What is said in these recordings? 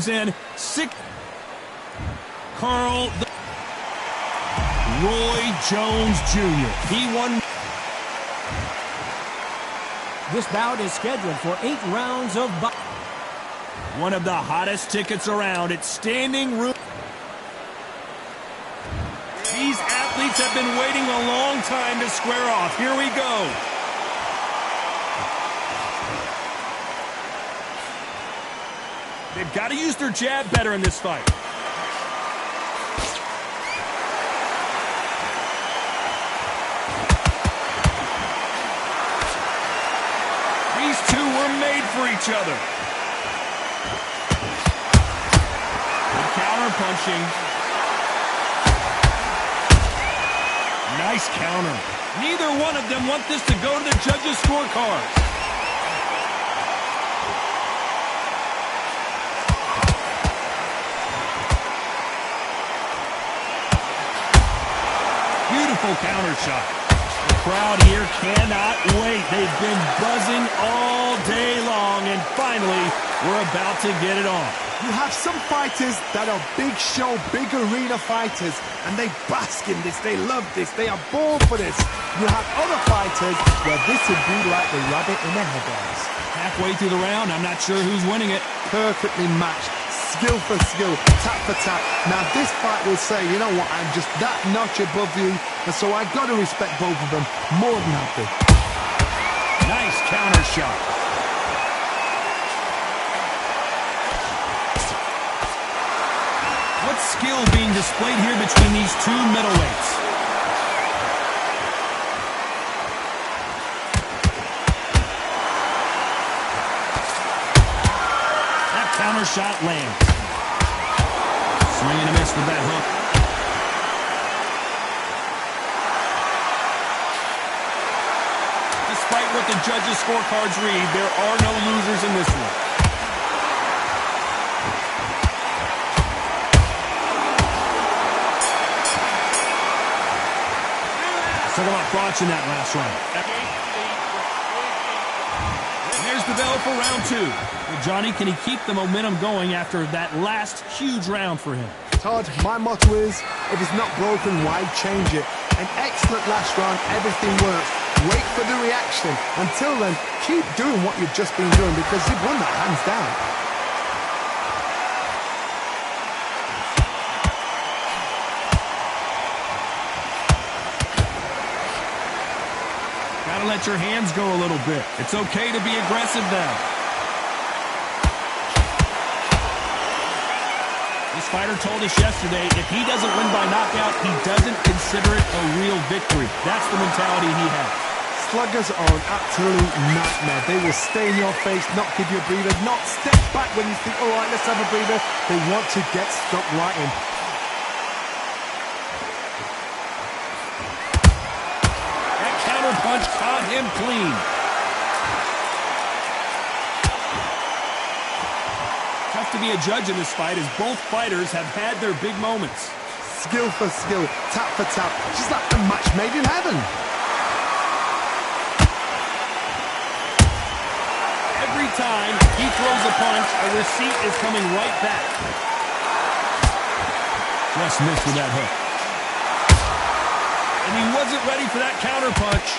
comes in. Roy Jones Jr. He won. This bout is scheduled for 8 rounds of boxing. One of the hottest tickets around. It's standing room. These athletes have been waiting a long time to square off. Here we go. They've got to use their jab better in this fight. These two were made for each other. Good counter punching. Nice counter. Neither one of them want this to go to the judges' scorecards. Beautiful counter shot. The crowd here cannot wait. They've been buzzing all day long, and finally, we're about to get it on. You have some fighters that are big show, big arena fighters, and they bask in this, they love this, they are born for this. You have other fighters where this would be like the rabbit in the headlights. Halfway through the round, I'm not sure who's winning it. Perfectly matched, skill for skill, tap for tap. Now this fight will say, you know what, I'm just that notch above you, and so I got to respect both of them more than happy. Nice counter shot. What skill being displayed here between these two middleweights? That counter shot lands. Swing and a miss with that hook. Despite what the judges' scorecards read, there are no losers in this one. Talk about watching that last round. There's the bell for round 2. Well, Johnny, can he keep the momentum going after that last huge round for him? Todd, my motto is, if it's not broken, why change it? An excellent last round, everything works. Wait for the reaction. Until then, keep doing what you've just been doing because you've won that hands down. Gotta let your hands go a little bit. It's okay to be aggressive now. This fighter told us yesterday, if he doesn't win by knockout, he doesn't consider it a real victory. That's the mentality he has. Sluggers are an absolute nightmare. They will stay in your face, not give you a breather, not step back when you think, all right, let's have a breather. They want to get stuck right in. Punch caught him clean. Tough to be a judge in this fight as both fighters have had their big moments. Skill for skill, tap for tap, just like a match made in heaven. Every time he throws a punch, a receipt is coming right back. Just missed with that hook. And he wasn't ready for that counter punch.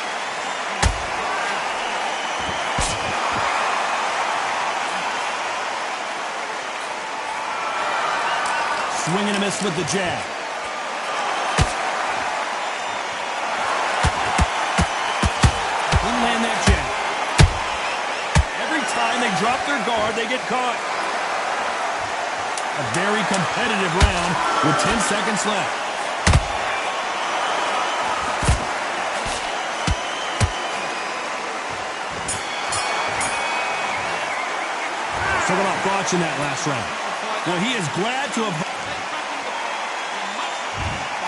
Swing and a miss with the jab. Didn't land that jab. Every time they drop their guard, they get caught. A very competitive round with 10 seconds left. Talk about watching that last round. Well, he is glad to have...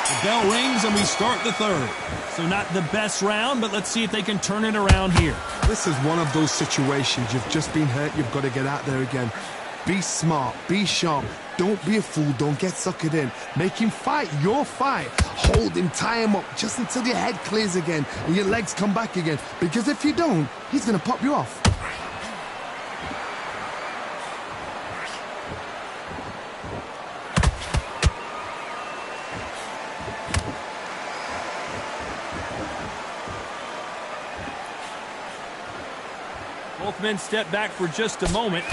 The bell rings and we start the third. So not the best round, but let's see if they can turn it around here. This is one of those situations. You've just been hurt. You've got to get out there again. Be smart. Be sharp. Don't be a fool. Don't get suckered in. Make him fight your fight. Hold him, tie him up just until your head clears again and your legs come back again. Because if you don't, he's going to pop you off. men step back for just a moment.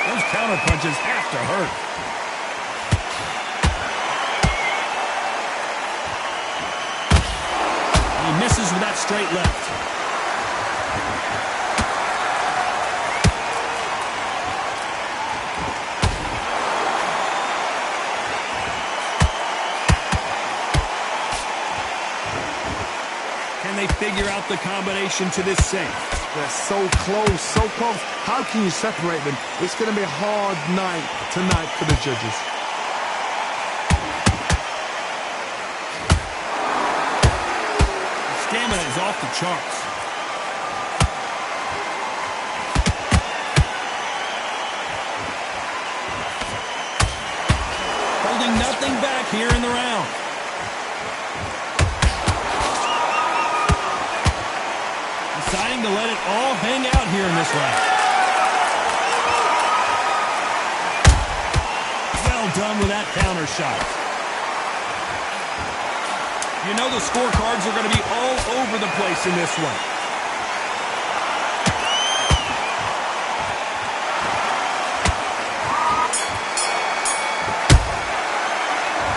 Those counter punches have to hurt. He misses with that straight left. Can they figure out the combination to this safe? They're so close, so close. How can you separate them? It's going to be a hard night tonight for the judges. Stamina is off the charts. Holding nothing back here in the round. Deciding to let it all hang out here in this round. Well done with that counter shot. You know the scorecards are going to be all over the place in this one.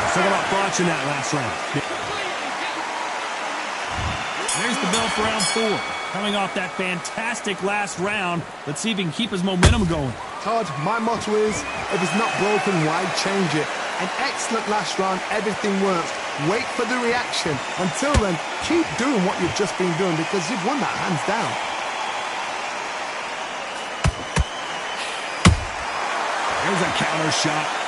Let's talk about Froch in that last round. There's the bell for round 4. Coming off that fantastic last round, let's see if he can keep his momentum going. Todd, my motto is, if it's not broken, why change it? An excellent last round, everything works. Wait for the reaction. Until then, keep doing what you've just been doing because you've won that hands down. There's a counter shot.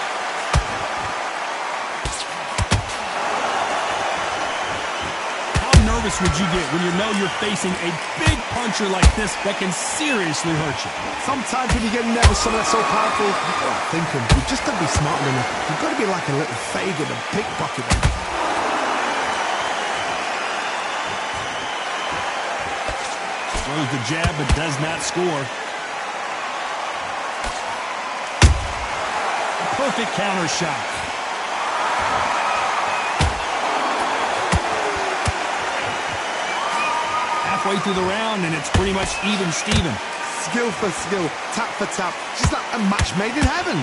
How nervous would you get when you know you're facing a big puncher like this that can seriously hurt you? Sometimes when you get nervous, something that's so powerful, you've got to think him. You've just got to be smart enough. You've got to be like a little Fagin and pickpocket him. Throws the jab but does not score. A perfect counter shot. Halfway through the round and it's pretty much even Steven. Skill for skill, tap for tap, just like a match made in heaven.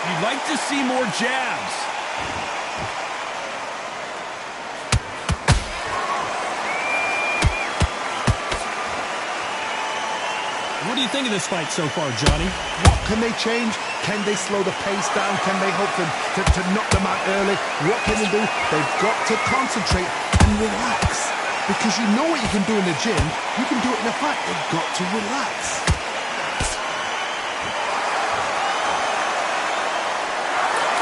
You'd like to see more jabs. What do you think of this fight so far, Johnny? What can they change? Can they slow the pace down? Can they hope to knock them out early? What can they do? They've got to concentrate and relax. Because you know what you can do in the gym, you can do it in a fight. They've got to relax.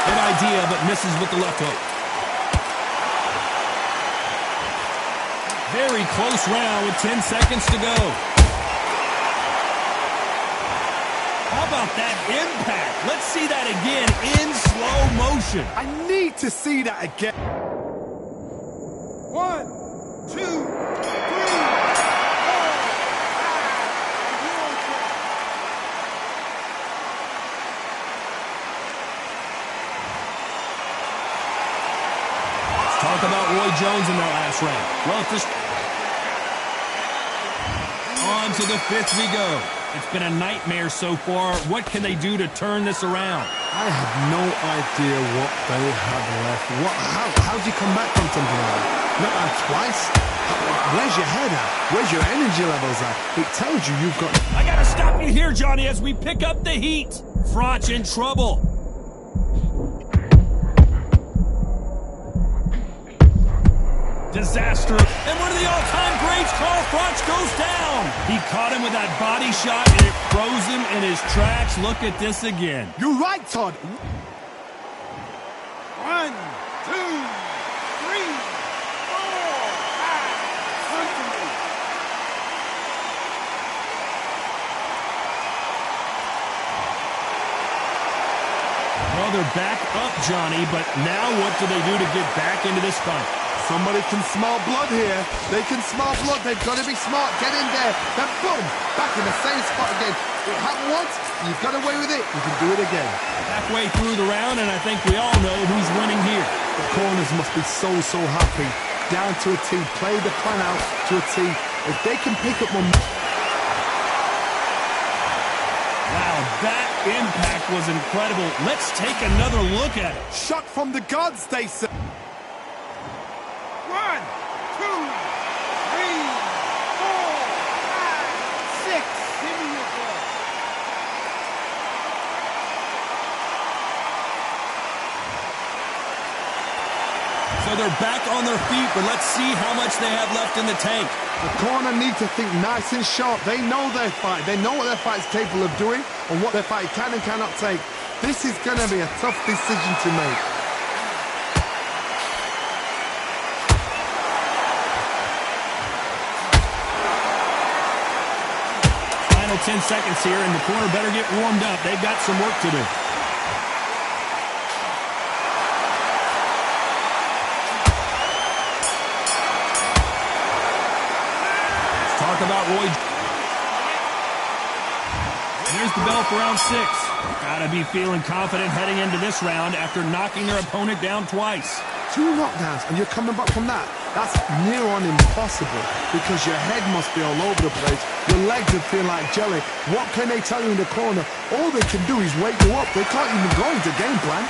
Good idea, but misses with the left hook. Very close round with 10 seconds to go. How about that impact? Let's see that again in slow motion. I need to see that again. 1, 2, 3, 4, 5. Let's talk about Roy Jones in that last round. Well, if this... On to the 5th we go. It's been a nightmare so far. What can they do to turn this around? I have no idea what they have left. How do you come back from something like that? Not out twice? Where's your head at? Where's your energy levels at? It tells you you've got... I gotta stop you here, Johnny, as we pick up the heat. Froch in trouble. Disaster. And one of the all-time greats, Carl Froch, goes down. He caught him with that body shot, and it froze him in his tracks. Look at this again. You're right, Todd. 1, 2, 3, 4, 5. Constantly. Well, they're back up, Johnny, but now what do they do to get back into this fight? Somebody can smell blood here. They can smell blood. They've got to be smart. Get in there. Then boom, back in the same spot again. It happened once. You got away with it. You can do it again. Halfway through the round, and I think we all know who's winning here. The corners must be so happy. Down to a T. Play the plan out to a T. If they can pick up momentum. Wow, that impact was incredible. Let's take another look at it. Shot from the gods, they say. 1, 2, 3, 4, 5, 6. Give me your ball. So they're back on their feet, but let's see how much they have left in the tank. The corner need to think nice and sharp. They know their fight. They know what their fight is capable of doing and what their fight can and cannot take. This is going to be a tough decision to make. Final 10 seconds here, and the corner better get warmed up. They've got some work to do. Talk about Roy. There's the bell for round 6. Gotta be feeling confident heading into this round after knocking their opponent down twice. 2 knockdowns and you're coming back from that. That's near on impossible because your head must be all over the place. Your legs would feel like jelly. What can they tell you in the corner? All they can do is wake you up. They can't even go into game plan.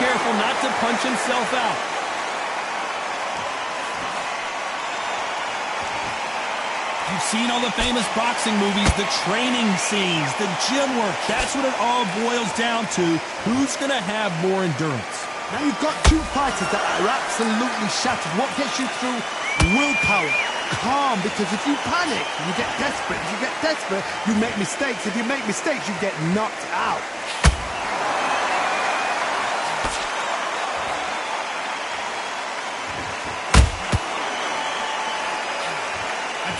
Careful not to punch himself out. You've seen all the famous boxing movies, the training scenes, the gym work. That's what it all boils down to. Who's going to have more endurance? Now you've got 2 fighters that are absolutely shattered. What gets you through? Willpower. Calm, because if you panic, you get desperate. If you get desperate, you make mistakes. If you make mistakes, you get knocked out.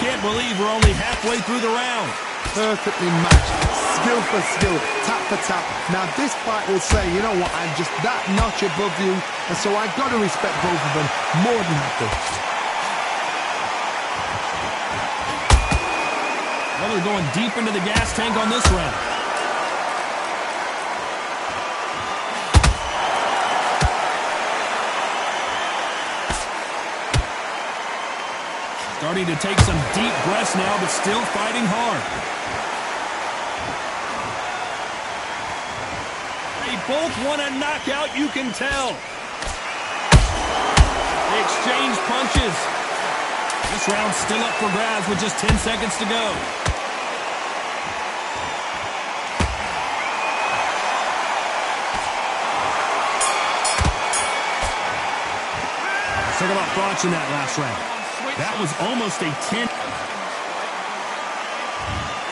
Can't believe we're only halfway through the round. Perfectly matched, skill for skill, tap for tap. Now this fight will say, you know what, I'm just that notch above you, and so I've got to respect both of them more than happy. Well, they're going deep into the gas tank on this round. Starting to take some deep breaths now, but still fighting hard. They both want a knockout, you can tell. They exchange punches. This round's still up for grabs with just 10 seconds to go. Let's talk about thoughts in that last round. That was almost a 10.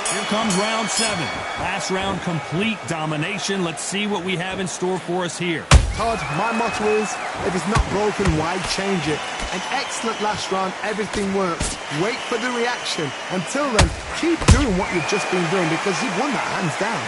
Here comes round 7. Last round, complete domination. Let's see what we have in store for us here. Todd, my motto is, if it's not broken, why change it? An excellent last round, everything works. Wait for the reaction. Until then, keep doing what you've just been doing because you've won that hands down.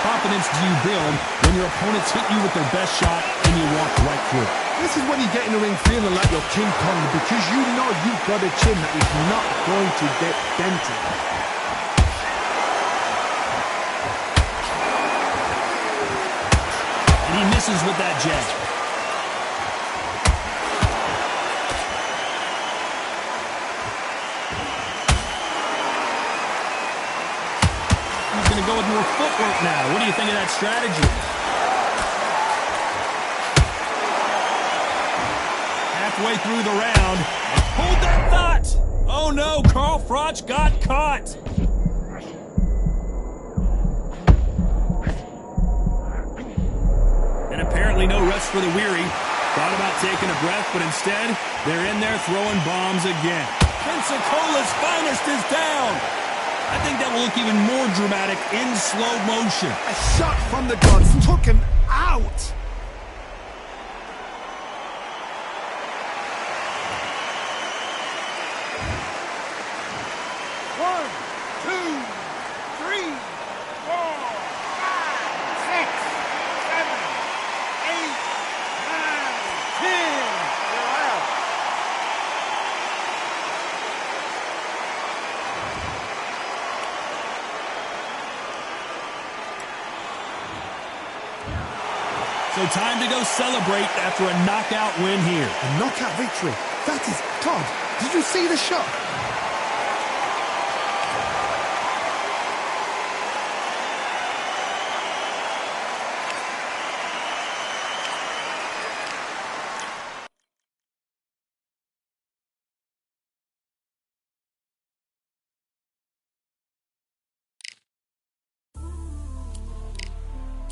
Confidence do you build when your opponents hit you with their best shot and you walk right through it? This is when you get in the ring feeling like you're King Kong because you know you've got a chin that is not going to get dented. And he misses with that jab. Go with more footwork now. What do you think of that strategy? Halfway through the round. Hold that thought! Oh no, Carl Froch got caught. And apparently no rest for the weary. Thought about taking a breath, but instead, they're in there throwing bombs again. Pensacola's finest is down. I think that will look even more dramatic in slow motion. A shot from the gods took him out. One, two, three, 4, 5, 6, 7, 8, 9, 10. You're out. So time to go celebrate after a knockout win here. A knockout victory. That is, Todd, did you see the shot?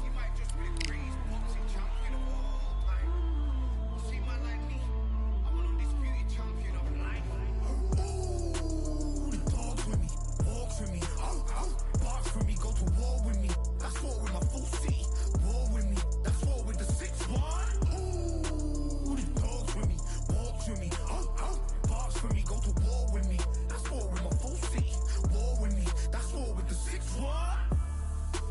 You might just be the greatest boxing champion of all time. You see, man like me, I'm an undisputed champion of life. Ooh, the dogs with me, walks with me, barks with me, go to war with me. That's war with my full city. War with me, that's war with the 6-1. Ooh, the dogs with me, walks with me, barks with me, go to war with me. That's war with my full city. War with me, that's war with the 6-1.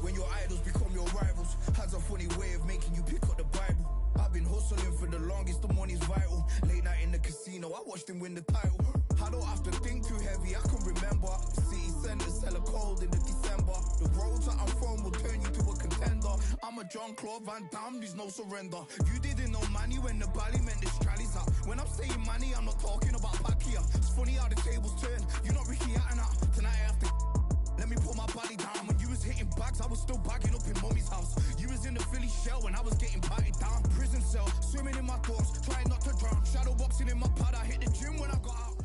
When your idols become your rivals, has a funny way of making you pick up the Bible. I've been hustling for the longest, the money's vital. Late night in the casino, I watched him win the title. I don't have to think too heavy, I can remember. City centers hella cold in the December. The roads that I'm from will turn you to a contender. I'm a Jean-Claude Van Damme, there's no surrender. You didn't know money when the bally meant the strallies up. When I'm saying money, I'm not talking about Pacquiao. It's funny how the tables turn, you're not Ricky Hatton. Tonight I have to let me put my body down. When you was hitting bags, I was still bagging up in mommy's house. You was in the Philly shell when I was getting patted down. Prison cell, swimming in my thoughts, trying not to drown. Shadow boxing in my pad, I hit the gym when I got out.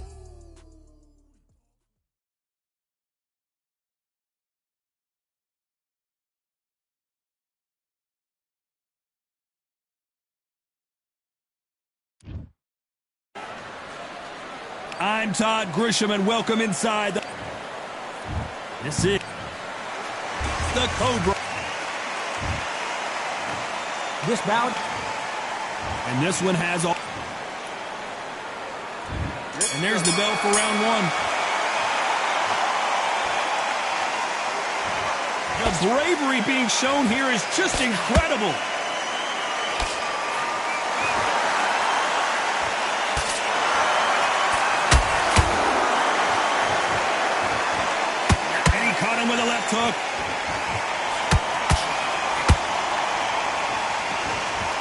I'm Todd Grisham, and welcome inside. This is the Cobra. This bout, And this one has all. And there's the bell for round one. The bravery being shown here is just incredible. And he caught him with a left hook.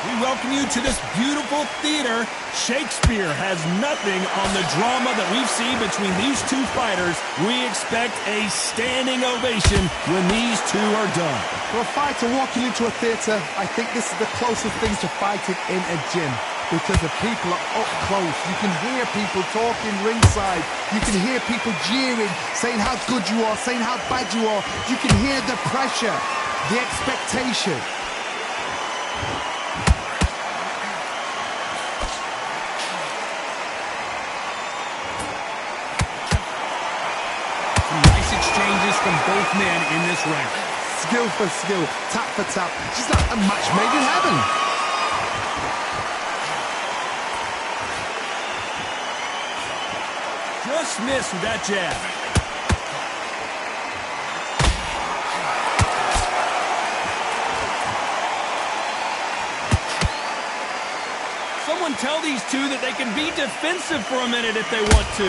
We welcome you to this beautiful theater. Shakespeare has nothing on the drama that we've seen between these two fighters. We expect a standing ovation when these two are done. For a fighter walking into a theatre, I think this is the closest thing to fighting in a gym. Because the people are up close. You can hear people talking ringside. You can hear people jeering, saying how good you are, saying how bad you are. You can hear the pressure, the expectation. Nice exchanges from both men in this round. Skill for skill, tap for tap. Just like a match made in heaven. Just missed with that jab. Someone tell these two that they can be defensive for a minute if they want to.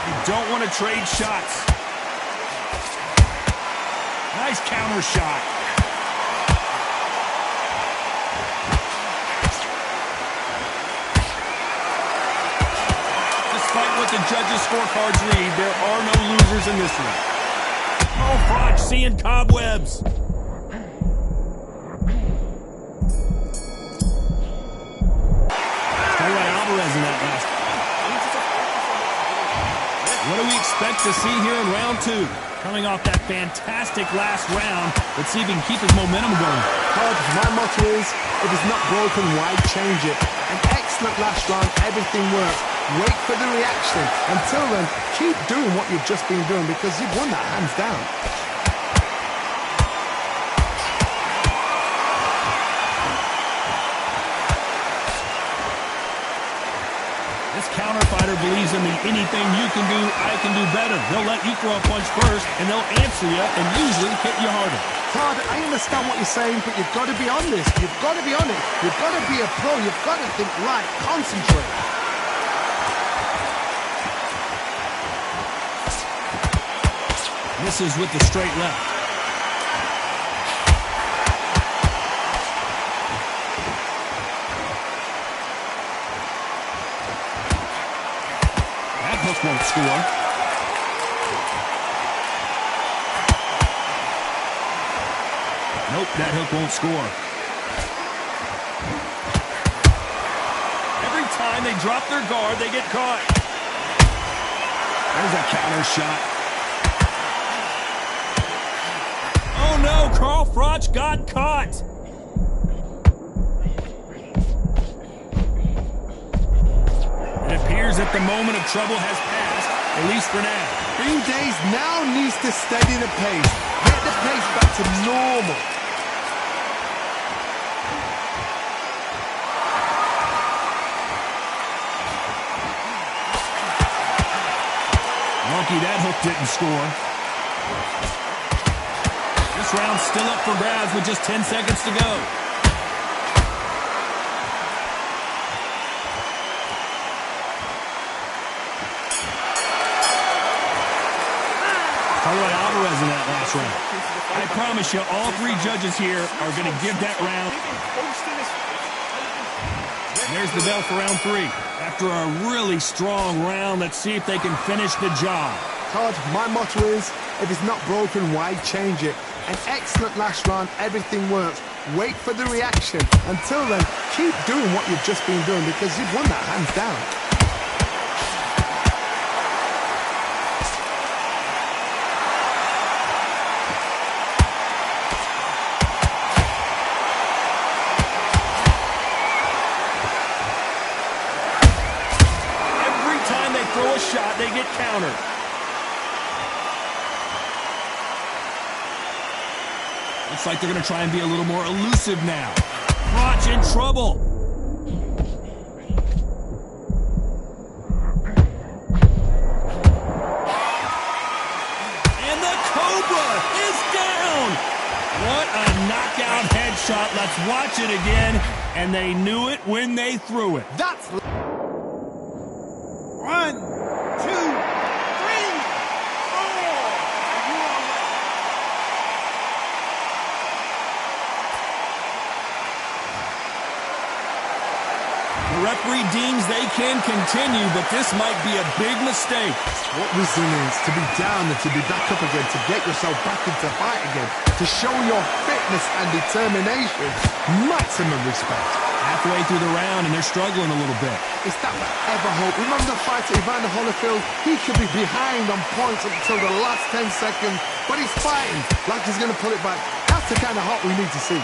You don't want to trade shots. Nice counter shot. Despite what the judges' scorecards read, there are no losers in this one. Oh, Froch seeing cobwebs. Alvarez in that last. What do we expect to see here in round two? Coming off that fantastic last round, let's see if he can keep his momentum going. My motto is, if it's not broken, why change it? An excellent last round. Everything works. Wait for the reaction. Until then, keep doing what you've just been doing because you've won that hands down. This counter fighter believes in the anything you can do, I can do better. They'll let you throw a punch first, and they'll answer you and usually hit you harder. Todd, I understand what you're saying, but you've got to be honest. You've got to be honest. You've got to be a pro. You've got to think right. Concentrate. Misses with the straight left. That hook won't score. Nope, that hook won't score. Every time they drop their guard, they get caught. There's a counter shot. Oh no, Carl Froch got caught. It appears that the moment of trouble has passed, at least for now. Green Days now needs to steady the pace. Get the pace back to normal. Lucky that hook didn't score. This round's still up for grabs with just 10 seconds to go. Talk about Alvarez in that last round. I promise you, all three judges here are going to give that round. There's the bell for round 3. After a really strong round, let's see if they can finish the job. Todd, my motto is, if it's not broken, why change it? An excellent last round, everything works. Wait for the reaction. Until then, keep doing what you've just been doing because you've won that hands down. Every time they throw a shot, they get countered. Looks like they're going to try and be a little more elusive now. Froch in trouble. And the Cobra is down. What a knockout headshot. Let's watch it again. And they knew it when they threw it. That's... 1, 2, 3, 4. The referee deems they can continue, but this might be a big mistake. What resilience, to be down and to be back up again, to get yourself back into fight again, to show your fitness and determination. Maximum respect. Halfway through the round, and they're struggling a little bit. Is that ever hope? Remember the fight at Evander Holyfield? He could be behind on points until the last 10 seconds, but he's fighting like he's going to pull it back. That's the kind of hope we need to see.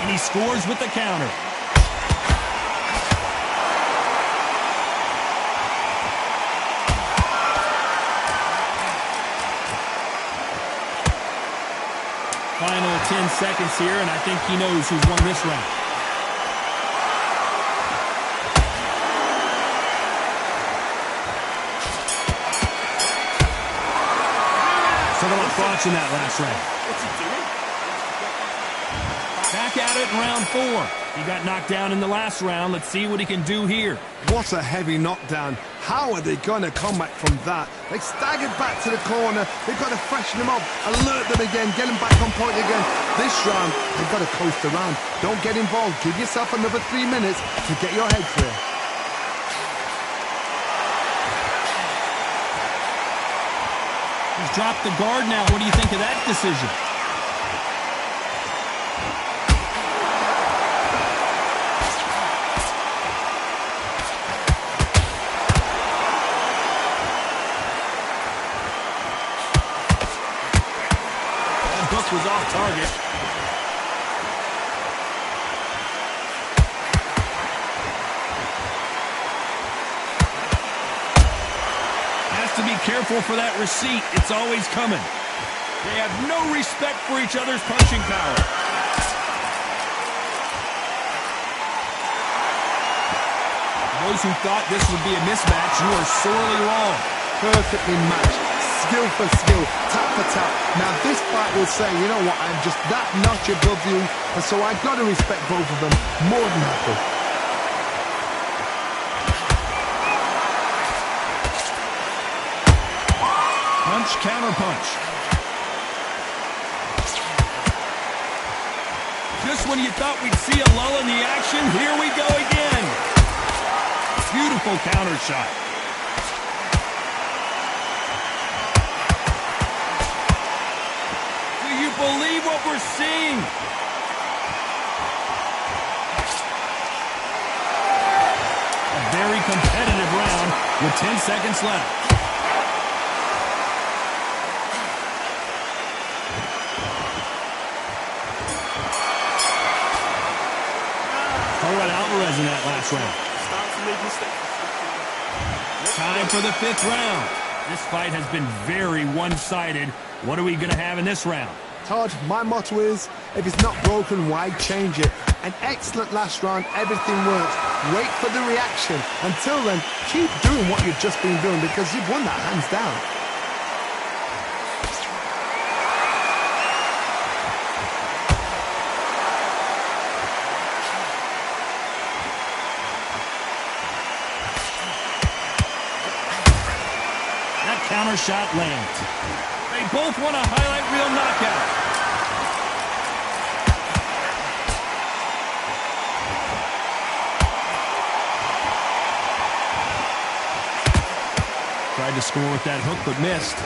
And he scores with the counter. Final 10 seconds here, and I think he knows who's won this round. Talk about Froch in that last round. What's he doing? Back at it in round 4. He got knocked down in the last round. Let's see what he can do here. What a heavy knockdown. How are they going to come back from that? They staggered back to the corner. They've got to freshen them up, alert them again, get them back on point again. This round, they've got to coast around. Don't get involved. Give yourself another 3 minutes to get your head clear. He's dropped the guard now. What do you think of that decision? Was off target. to be careful for that receipt. It's always coming. They have no respect for each other's punching power. Those who thought this would be a mismatch, you are sorely wrong. Perfectly matched, skill for skill, tap for tap. Now this fight will say, you know what, I'm just that notch above you, and so I've got to respect both of them more than happy. Punch, counter punch. Just when you thought we'd see a lull in the action, here we go again. Beautiful counter shot. Do you believe what we're seeing? A very competitive round with 10 seconds left. Alvarez in that last round. Time for the 5th round. This fight has been very one-sided. What are we going to have in this round? Todd, my motto is, if it's not broken, why change it? An excellent last round, everything works. Wait for the reaction. Until then, keep doing what you've just been doing because you've won that hands down. Counter shot lands. They both want a highlight reel knockout. Tried to score with that hook, but missed.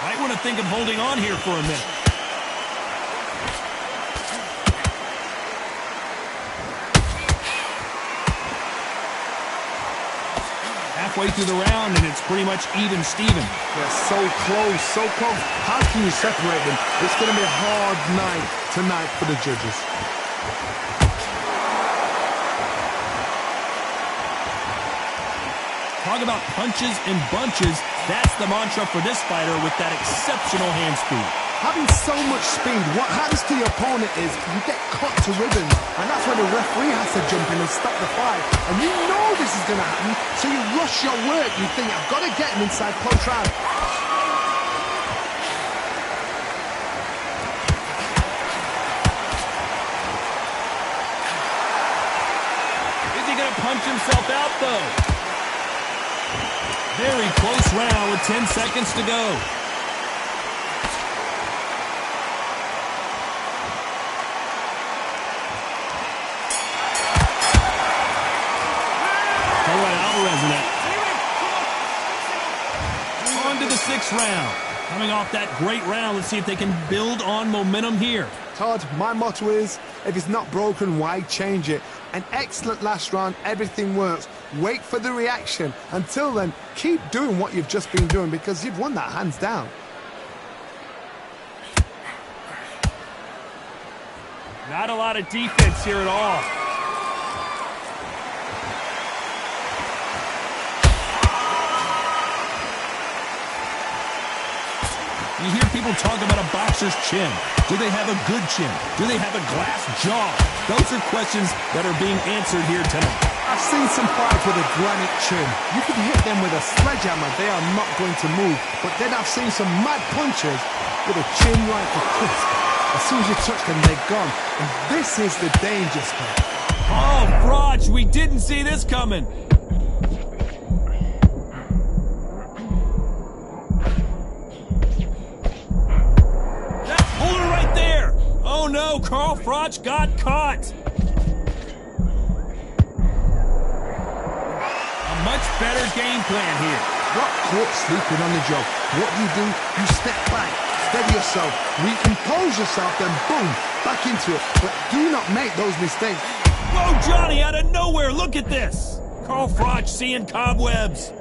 Might want to think of holding on here for a minute. Halfway through the round, and it's pretty much even Steven. They're so close, so close. How can you separate them? It's going to be a hard night tonight for the judges. Talk about punches and bunches. That's the mantra for this fighter with that exceptional hand speed. Having so much speed, what happens to your opponent is you get cut to ribbons, and that's when the referee has to jump in and stop the fight. And you know this is going to happen, so you rush your work. You think, I've got to get him inside close round. Is he going to punch himself out, though? Very close round with 10 seconds to go. On to the 6th round. Coming off that great round, let's see if they can build on momentum here. Todd, my motto is, if it's not broken, why change it? An excellent last round, everything works. Wait for the reaction. Until then, keep doing what you've just been doing because you've won that hands down. Not a lot of defense here at all. You hear people talk about a boxer's chin. Do they have a good chin? Do they have a glass jaw? Those are questions that are being answered here tonight. I've seen some fights with a granite chin. You can hit them with a sledgehammer, they are not going to move. But then I've seen some mad punchers with a chin like a crisp. As soon as you touch them, they're gone. And this is the danger spot. Oh, Froch, we didn't see this coming. Oh no, Carl Froch got caught. A much better game plan here. Got caught sleeping on the job. What do? You step back, steady yourself, recompose yourself, then boom, back into it. But do not make those mistakes. Whoa, Johnny, out of nowhere, look at this. Carl Froch seeing cobwebs.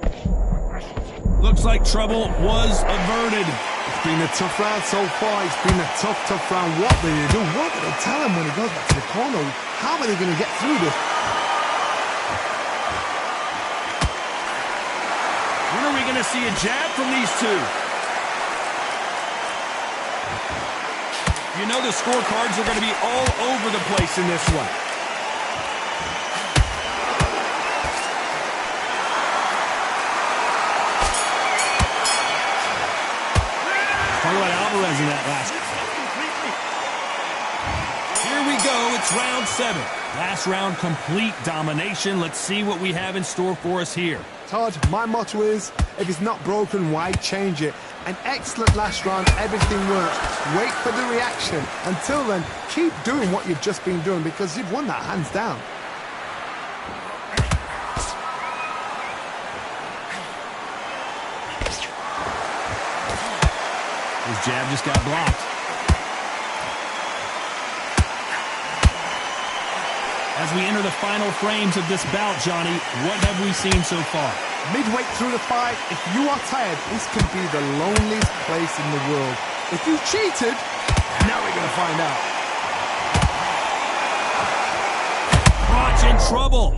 Looks like trouble was averted. It's been a tough round so far. It's been a tough round. What do they do? What do they tell him when he goes back to the corner? How are they going to get through this? going to see a jab from these two. You know the scorecards are going to be all over the place in this one. Talk about Alvarez in that last one. Here we go. It's round 7. Last round, complete domination. Let's see what we have in store for us here. Todd, my motto is, if it's not broken, why change it? An excellent last round, everything works. Wait for the reaction. Until then, keep doing what you've just been doing because you've won that hands down. His jab just got blocked. As we enter the final frames of this bout, Johnny, what have we seen so far? Midway through the fight, if you are tired, this could be the loneliest place in the world. If you cheated, now we're going to find out. Crotch in trouble.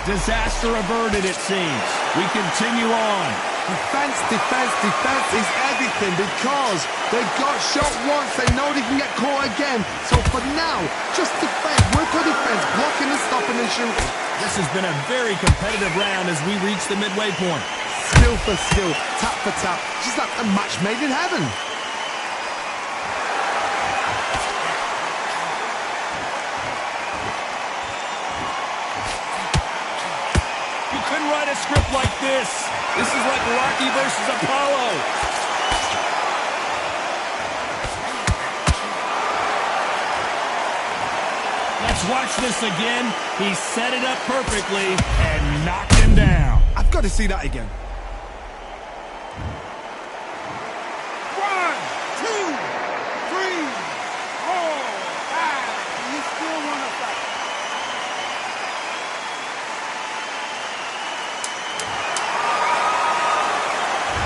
Disaster averted, it seems. We continue on. Defense, defense, defense is everything because they got shot once. They know they can get caught again. So for now, just defend. Work on defense, blocking and stopping and shooting. This has been a very competitive round as we reach the midway point. Skill for skill, tap for tap. Just like a match made in heaven. You couldn't write a script like this. This is like Rocky versus Apollo. Let's watch this again. He set it up perfectly and knocked him down. I've got to see that again. 1, 2, 3, 4, 5. You still want to fight?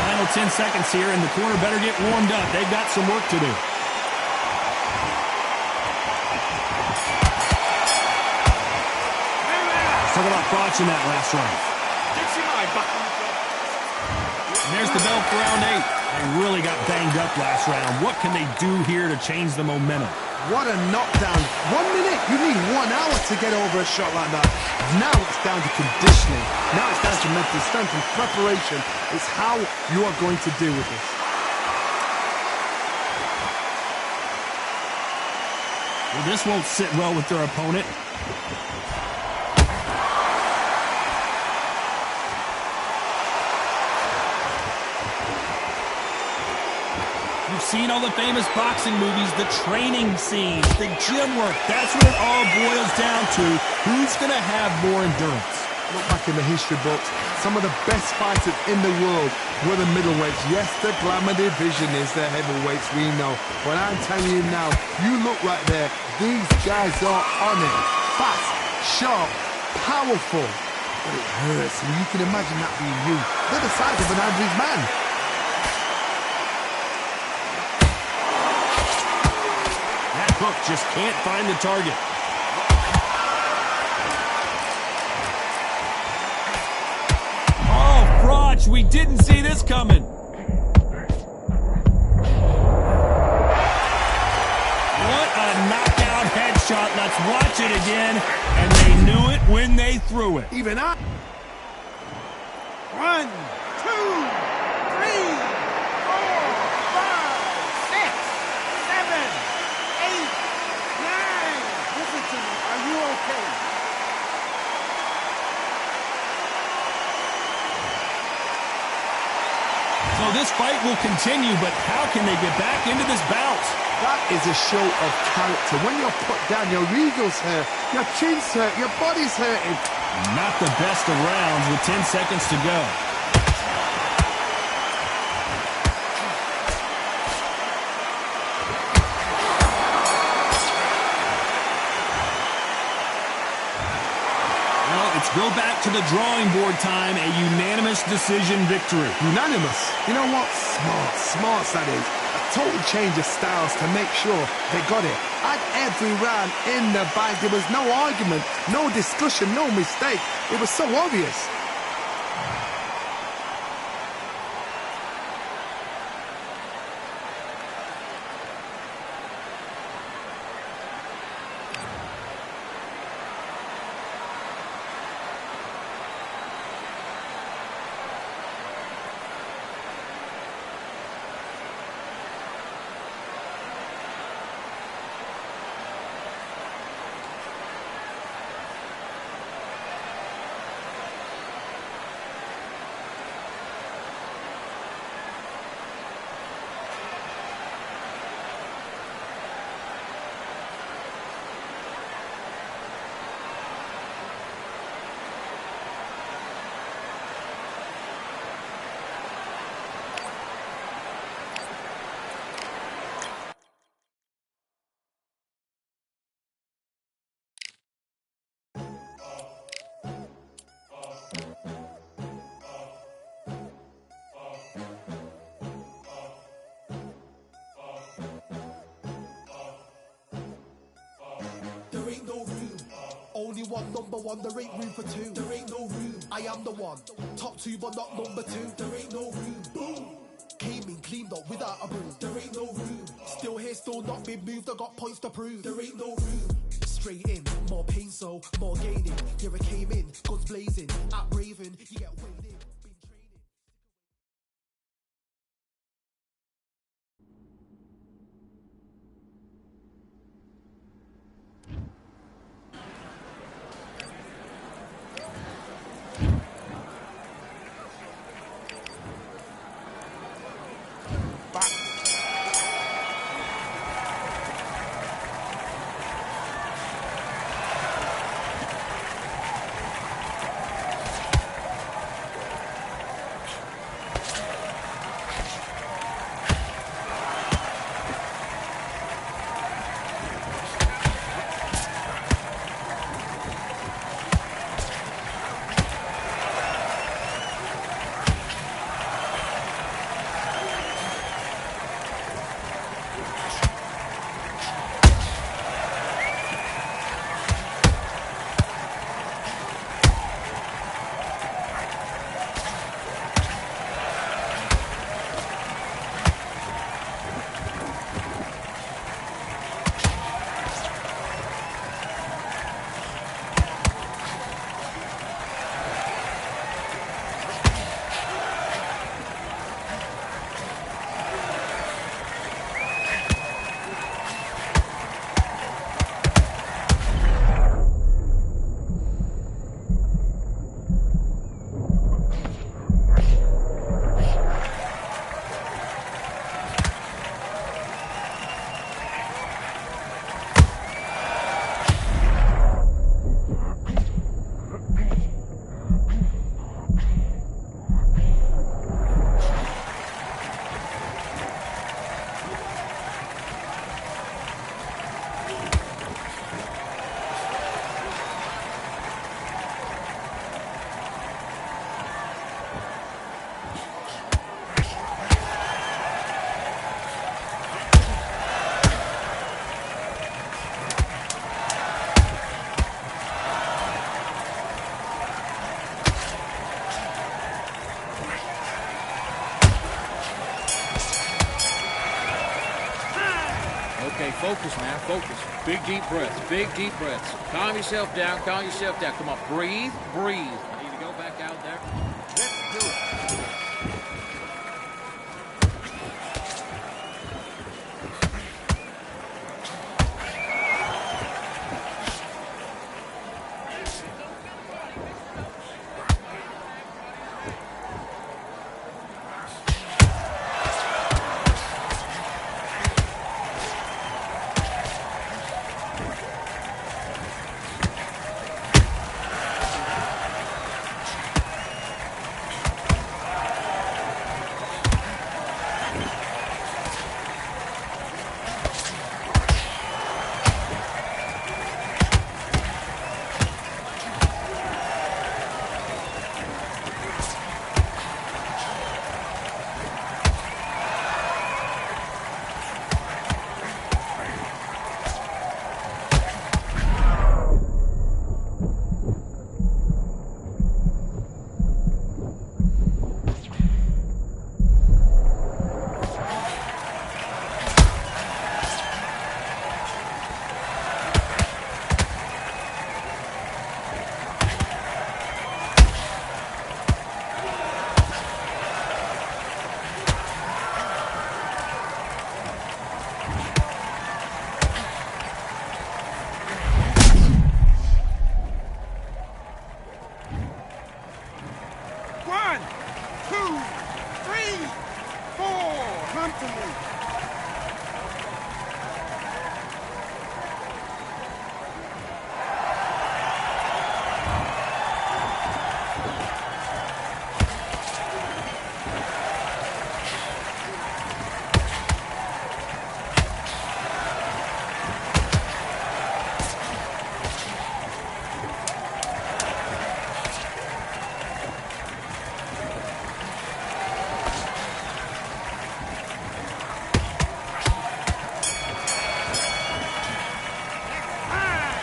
Final 10 seconds here, and the corner better get warmed up. They've got some work to do. Talk about crotch in that last round. And there's the bell for round 8. They really got banged up last round. What can they do here to change the momentum? What a knockdown. 1 minute. You need 1 hour to get over a shot like that. Now it's down to conditioning. Now it's down to mental strength and preparation. It's how you are going to deal with this. Well, this won't sit well with their opponent. You've seen all the famous boxing movies, the training scenes, the gym work. That's what it all boils down to. Who's going to have more endurance? Look back in the history books. Some of the best fighters in the world were the middleweights. Yes, the glamour division is the heavyweights, we know. But I'm telling you now, you look right there. These guys are on it. Fast, sharp, powerful. But it hurts. And you can imagine that being you. They're the size of an average man. That hook just can't find the target. Oh, crotch, we didn't see this coming. What a knockout headshot. Let's watch it again. And they knew it when they threw it. Even I. 1, 2, 3, 4, 5, 6, 7, 8, 9. Listen to me. Are you okay? So this fight will continue, but how can they get back into this bout? That is a show of character. When you're put down, your ego's hurt, your chin's hurt, your body's hurting. Not the best of rounds with 10 seconds to go. Let's go back to the drawing board time. A unanimous decision victory. Unanimous? You know what? Smart that is. A total change of styles to make sure they got it. At every round in the bag, there was no argument, no discussion, no mistake. It was so obvious. There ain't no room. Only one number one, there ain't room for two. There ain't no room. I am the one. Top two, but not number two. There ain't no room. Boom. Came in, cleaned up without a broom. There ain't no room. Still here, still not been moved. I got points to prove. There ain't no room. Straight in, more pain, so more gaining. Here I came in, guns blazing. At Raven, you get weighed in. Been training. Okay, focus, man, focus. Big deep breaths, big deep breaths. Calm yourself down, calm yourself down. Come on, breathe, breathe. I need to go back out there. Let's do it. to me.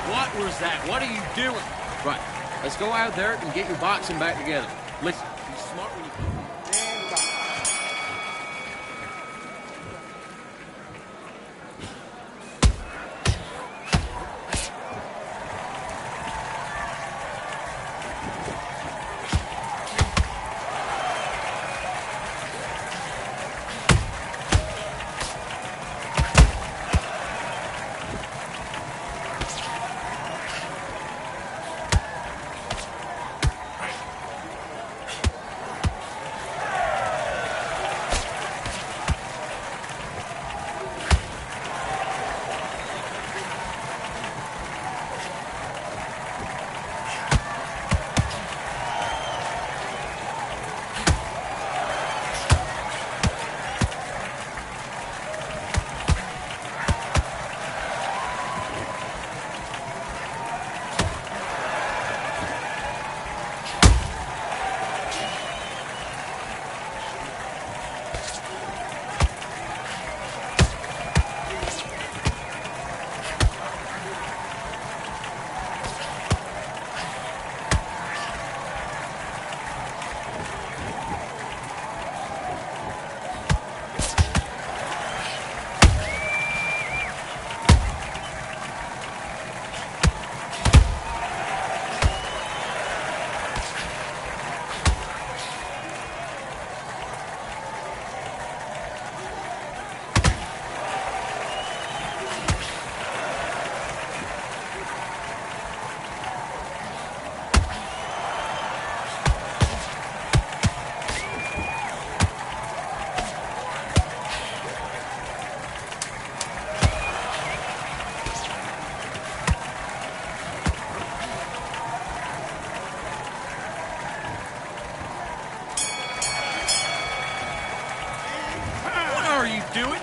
What was that? What are you doing? Right. Let's go out there and get your boxing back together. Listen, be smart when you... And box.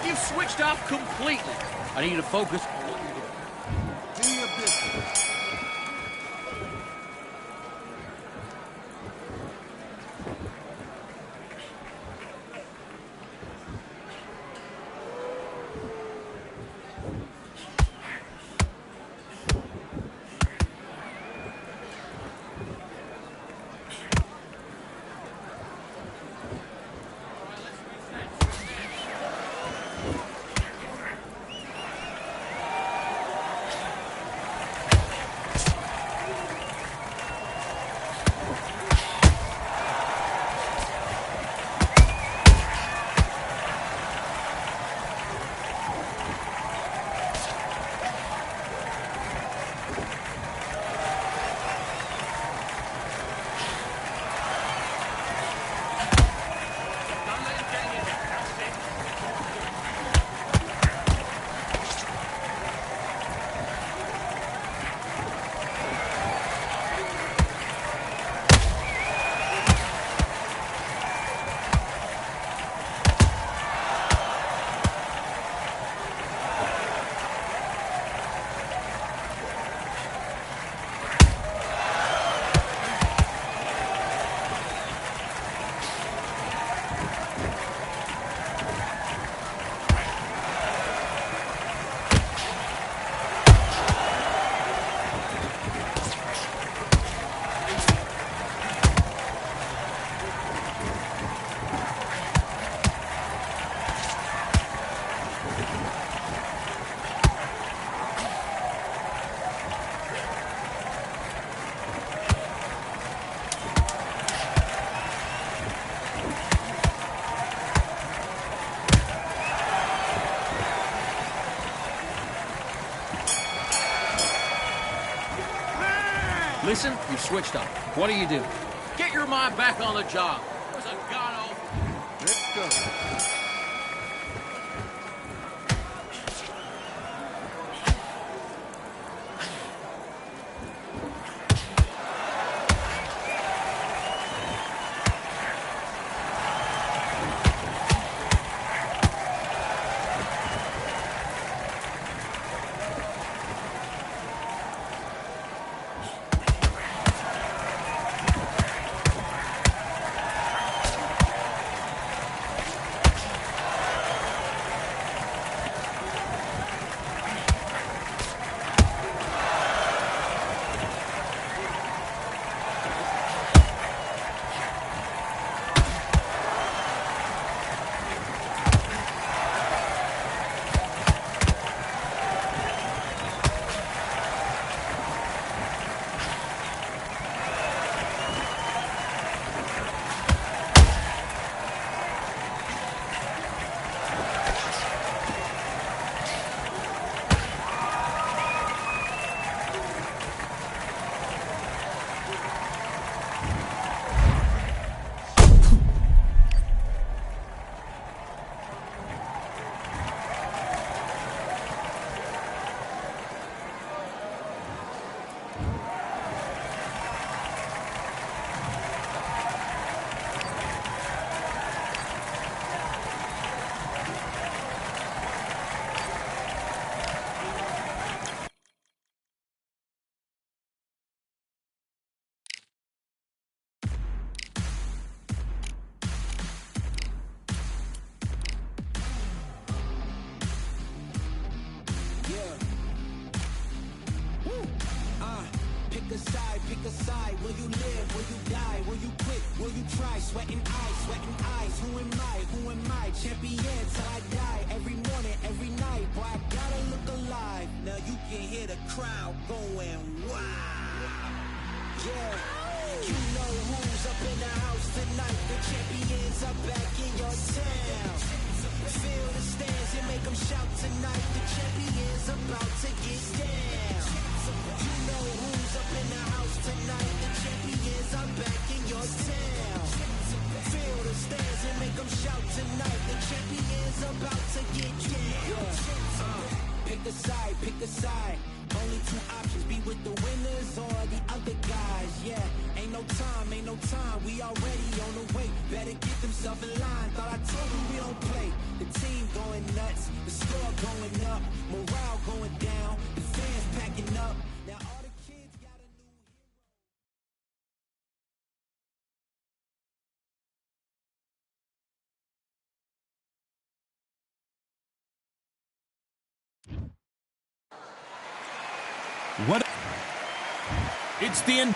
You've switched off completely. I need you to focus on what you're doing. Do your business. Listen, you've switched up. What do you do? Get your mind back on the job. There's a god awful. Let's go. try, sweating eyes. Who am I? Champion till I die. Every morning, every night, boy, I gotta look alive. Now you can hear the crowd going, wow. Yeah, you know who's up in the house tonight. The champions are back in your town. Feel the stands and make them shout tonight. The champions about to get down. You know who's up in the house tonight. The champions are back in your town. Feel the stands and make them shout tonight. The champions about to get down. Pick a side. Only two options, be with the winners or the other guys. Yeah, ain't no time. We already on the way. Better get themselves in line. Thought I told you we don't play. The team going nuts, the score going up, morale going down, the fans packing up. Now all the kids got a new What? It's the end.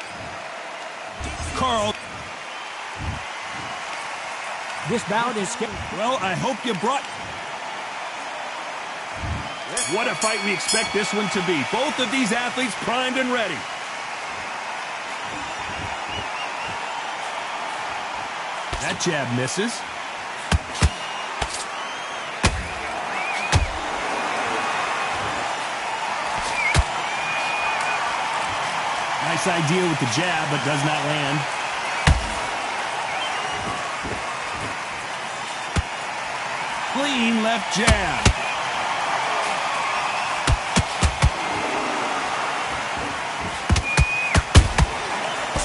Carl. This bout is scheduled. Well, I hope you brought... What a fight we expect this one to be. Both of these athletes primed and ready. That jab misses. Nice idea with the jab, but does not land. Clean left jab.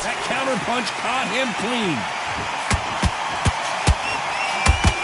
That counter punch caught him clean.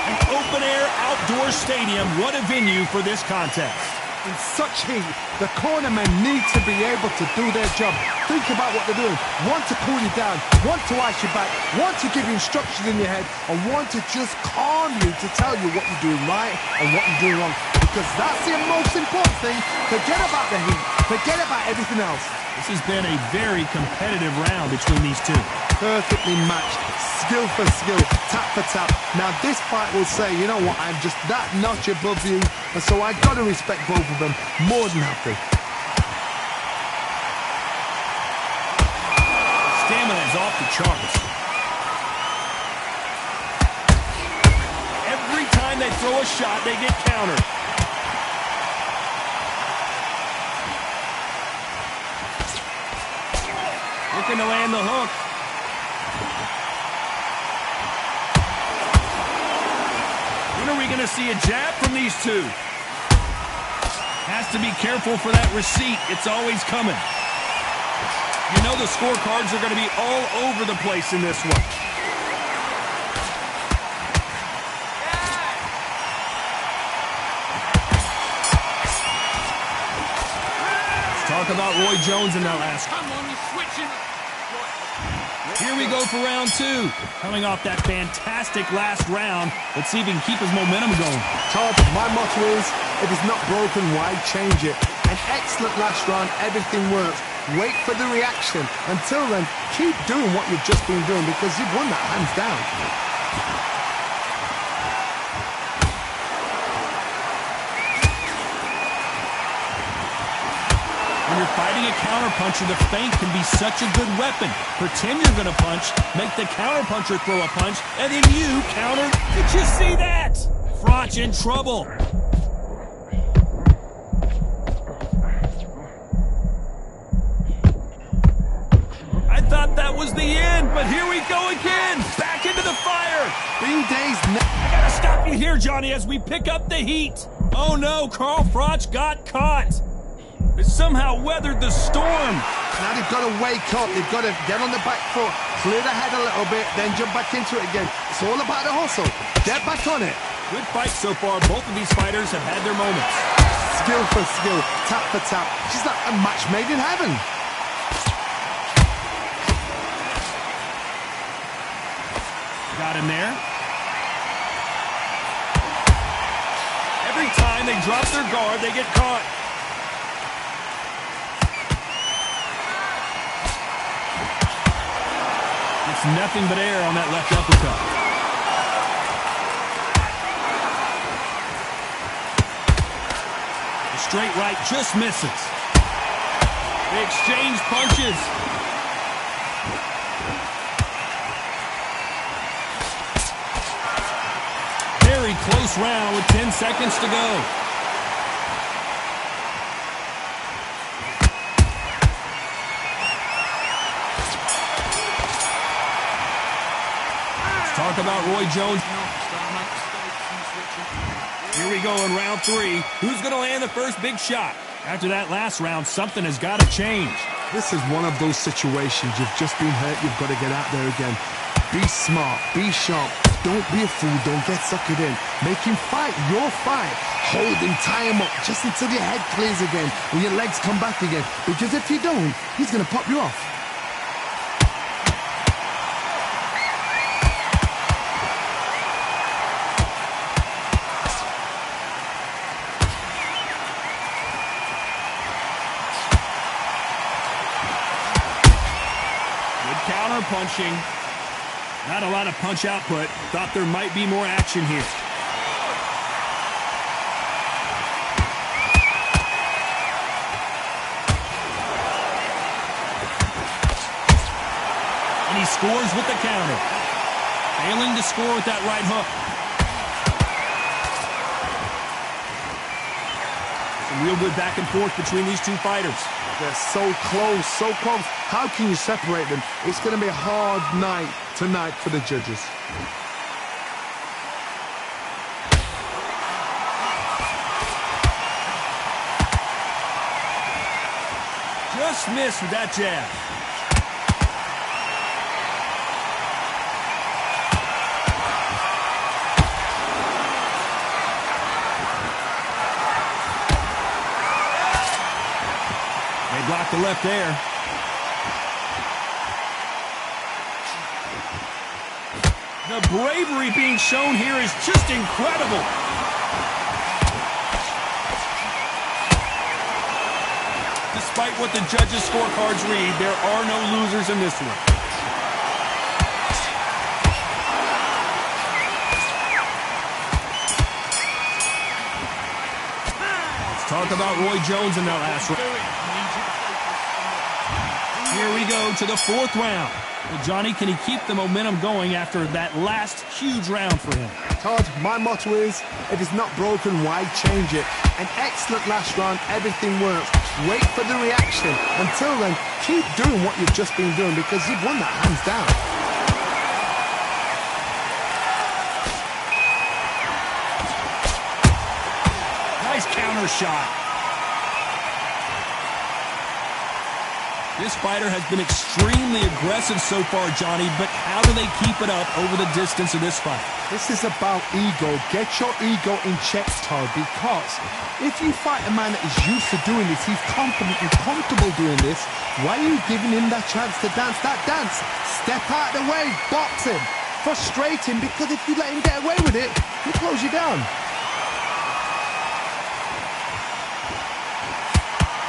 An open-air outdoor stadium. What a venue for this contest. In such heat, the cornermen need to be able to do their job. Think about what they're doing. One to cool you down, one to ice you back, one to give you instructions in your head, and one to just calm you to tell you what you're doing right and what you're doing wrong. Because that's the most important thing. Forget about the heat. Forget about everything else. This has been a very competitive round between these two. Perfectly matched. Skill for skill, tap for tap. Now this fight will say, you know what, I'm just that notch above you, and so I got to respect both of them more than happy. Stamina is off the charts. Every time they throw a shot, they get countered. Looking to land the hook. When are we going to see a jab from these two? Has to be careful for that receipt. It's always coming. You know the scorecards are going to be all over the place in this one. Let's talk about Roy Jones in that last. Come on, you're switching. Here we go for round two. Coming off that fantastic last round, let's see if he can keep his momentum going. Todd, my motto is, if it's not broken, why change it? An excellent last round, everything works. Wait for the reaction. Until then, keep doing what you've just been doing because you've won that hands down. When you're fighting a counterpuncher, the feint can be such a good weapon. Pretend you're going to punch, make the counterpuncher throw a punch, and then you counter. Did you see that? Froch in trouble. I thought that was the end, but here we go again. Back into the fire. Being dazed. I got to stop you here, Johnny, as we pick up the heat. Oh, no, Carl Froch got caught. They somehow weathered the storm. Now they've got to wake up. They've got to get on the back foot, clear the head a little bit, then jump back into it again. It's all about the hustle. Get back on it. Good fight so far. Both of these fighters have had their moments. Skill for skill, tap for tap. She's like a match made in heaven. Got him there. Every time they drop their guard, they get caught. It's nothing but air on that left uppercut. The straight right just misses. They exchange punches. Very close round with 10 seconds to go. Let's talk about Roy Jones. Here we go in round 3. Who's going to land the first big shot? After that last round, something has got to change. This is one of those situations. You've just been hurt. You've got to get out there again. Be smart. Be sharp. Don't be a fool. Don't get suckered in. Make him fight your fight. Hold him, tie him up just until your head clears again and your legs come back again. Because if you don't, he's going to pop you off. Counter punching. Not a lot of punch output. Thought there might be more action here. And he scores with the counter. Failing to score with that right hook. Some real good back and forth between these two fighters. They're so close, so close. How can you separate them? It's going to be a hard night tonight for the judges. Just missed with that jab. Block the left there. The bravery being shown here is just incredible. Despite what the judges' scorecards read, there are no losers in this one. Let's talk about Roy Jones in that last round. Here we go to the 4th round. Well, Johnny, can he keep the momentum going after that last huge round for him? Todd, my motto is, if it's not broken, why change it? An excellent last round, everything works. Wait for the reaction. Until then, keep doing what you've just been doing because you've won that hands down. Nice counter shot. This fighter has been extremely aggressive so far, Johnny, but how do they keep it up over the distance of this fight? This is about ego. Get your ego in check, Todd, because if you fight a man that is used to doing this, he's confident and comfortable doing this, why are you giving him that chance to dance that dance? Step out of the way, box him, frustrate him, because if you let him get away with it, he'll close you down.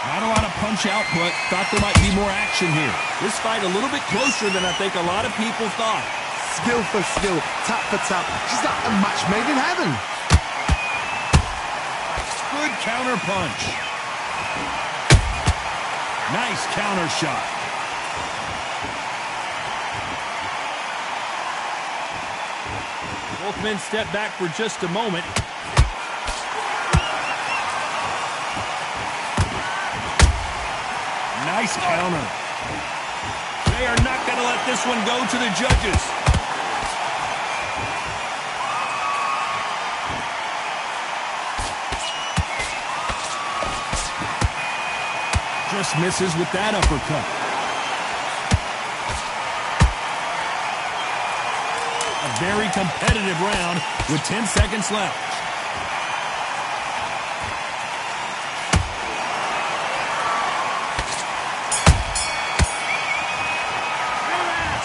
Not a lot of punch output. Thought there might be more action here. This fight a little bit closer than I think a lot of people thought. Skill for skill, tap for tap. She's like a match made in heaven. Good counter punch. Nice counter shot. Both men step back for just a moment. Nice counter. They are not going to let this one go to the judges. Just misses with that uppercut. A very competitive round with 10 seconds left.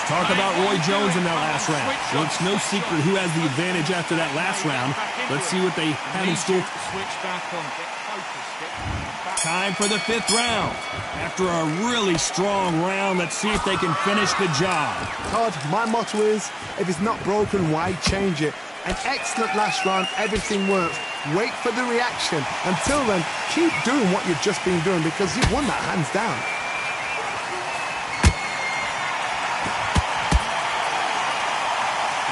Talk about Roy Jones in that last round. Well, it's no secret who has the advantage after that last round. Let's see what they have in store. Switch back on. Get focused. Get back Time for the 5th round. After a really strong round, let's see if they can finish the job. Todd, my motto is, if it's not broken, why change it? An excellent last round, everything works. Wait for the reaction. Until then, keep doing what you've just been doing because you've won that hands down.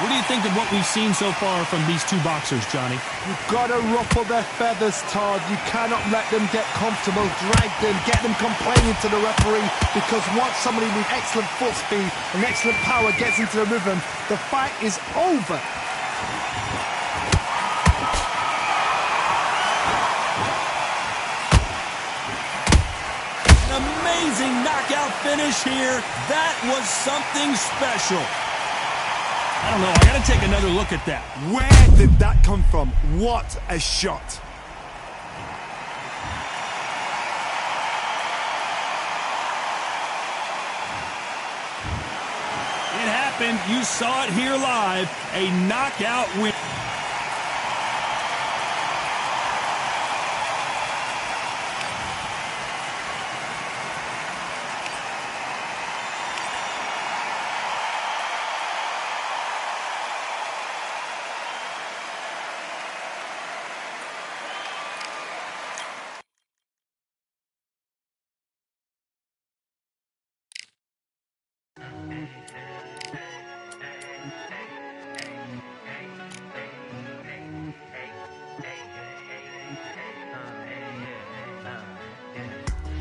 What do you think of what we've seen so far from these two boxers, Johnny? You've got to ruffle their feathers, Todd. You cannot let them get comfortable. Drag them, get them complaining to the referee, because once somebody with excellent foot speed and excellent power gets into the rhythm, the fight is over. An amazing knockout finish here. That was something special. I don't know, I gotta take another look at that. Where did that come from? What a shot. It happened, you saw it here live, a knockout win.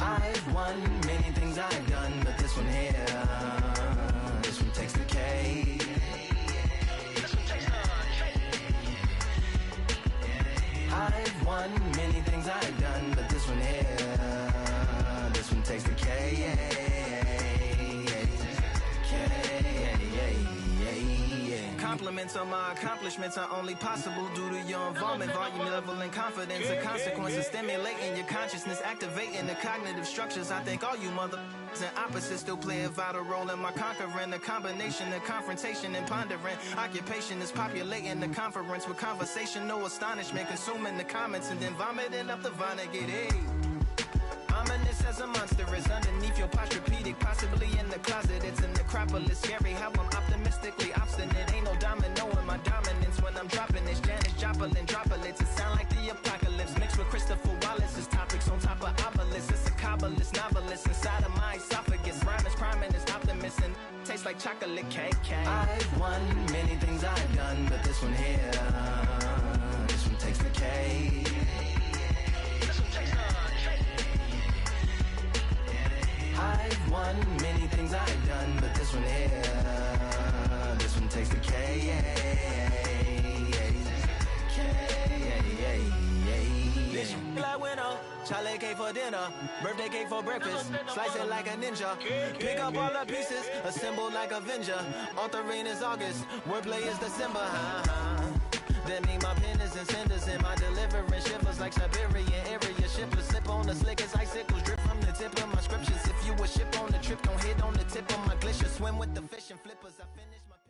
I've won many things I've done, but this one here, this one takes the cake. I've won many things I've done, but this one here, this one takes the cake. Compliments on my accomplishments are only possible due to your involvement, volume, level, and confidence. A consequence of stimulating your consciousness, activating the cognitive structures. I think all you mother and opposites still play a vital role in my conquering. The combination of confrontation and pondering. Occupation is populating the conference with conversation, no astonishment, consuming the comments and then vomiting up the Vonnegut. Hey. Ominous as a monster is underneath your posturepedic, possibly in the closet. It's an necropolis, scary how I'm optimistically obstinate. Ain't no domino in my dominance when I'm dropping this. Janis Joplin droplets, it sound like the apocalypse mixed with Christopher Wallace's topics on top of obelisks. It's a kabbalist novelist inside of my esophagus. Rhyme is priming, is optimist and tastes like chocolate cake. I've won many things I've done, but this one here, this one takes the cake. I've won many things I've done, but this one here, this one takes the K. This like winner, chocolate cake for dinner, birthday cake for breakfast, slice it like a ninja, pick up all the pieces, assemble like Avenger, authoring is August, wordplay is December, That mean my pen is in cinders and my deliverance shivers like Siberian area shippers. Slip on the slick as icicles, drip from the tip of my scriptures. If you a ship on the trip, don't hit on the tip of my glacier. Swim with the fish and flippers. I finish my pictures.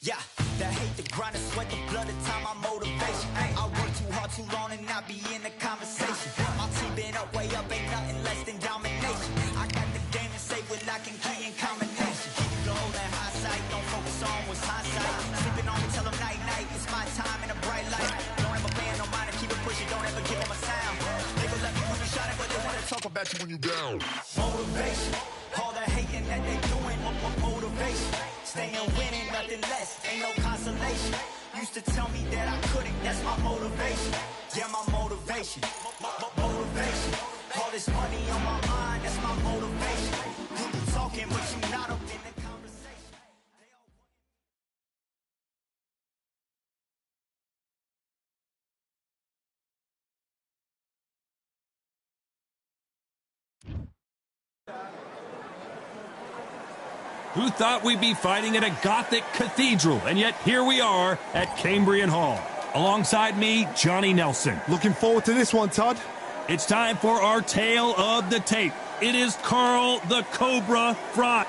Yeah, that hate, the grind, the sweat, the blood, the time, my motivation. I work too hard, too long, and not be in the conversation. My team been up, way up, ain't nothing less than domination. I got the game to say with lock and key and combination. Keep it gold and high sight, don't focus on what's hindsight. Sleeping on me, tell them night, night, it's my time in a bright light. Don't ever pay no mind and keep it pushing, don't ever give them a sound. They gon' let me when you shot it, but they wanna talk about you when you down. Motivation, all the hating that they doing, motivation. Staying winning, nothing less, ain't no consolation. Used to tell me that I couldn't, that's my motivation. Yeah, my motivation, motivation. All this money on my mind, that's my motivation. You be talking, but you not up in the conversation. Who thought we'd be fighting at a Gothic cathedral? And yet here we are at Cambrian Hall. Alongside me, Johnny Nelson. Looking forward to this one, Todd. It's time for our tale of the tape. It is Carl the Cobra Froch.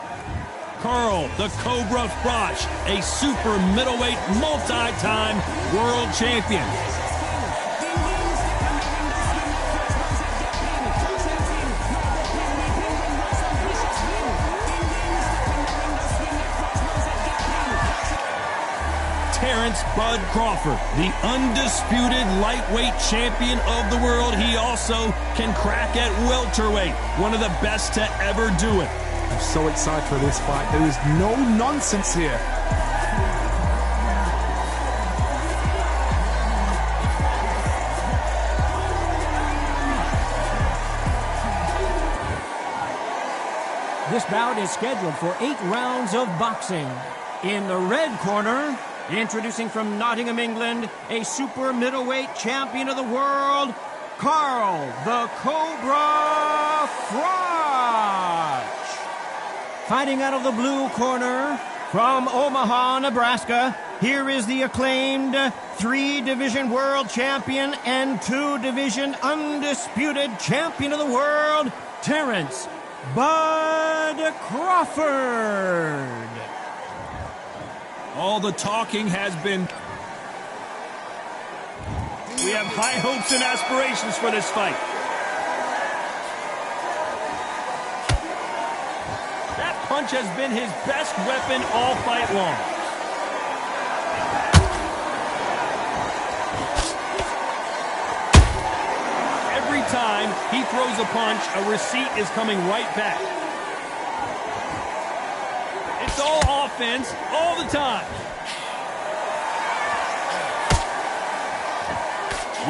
Carl the Cobra Froch, a super middleweight multi-time world champion. Terrence Bud Crawford, the undisputed lightweight champion of the world. He also can crack at welterweight, one of the best to ever do it. I'm so excited for this fight. There is no nonsense here. This bout is scheduled for 8 rounds of boxing. In the red corner, introducing from Nottingham, England, a super middleweight champion of the world, Carl the Cobra Froch. Fighting out of the blue corner, from Omaha, Nebraska, here is the acclaimed 3-division world champion and 2-division undisputed champion of the world, Terrence Bud Crawford. All the talking has been... We have high hopes and aspirations for this fight. That punch has been his best weapon all fight long. Every time he throws a punch, a receipt is coming right back. It's all offense, all the time.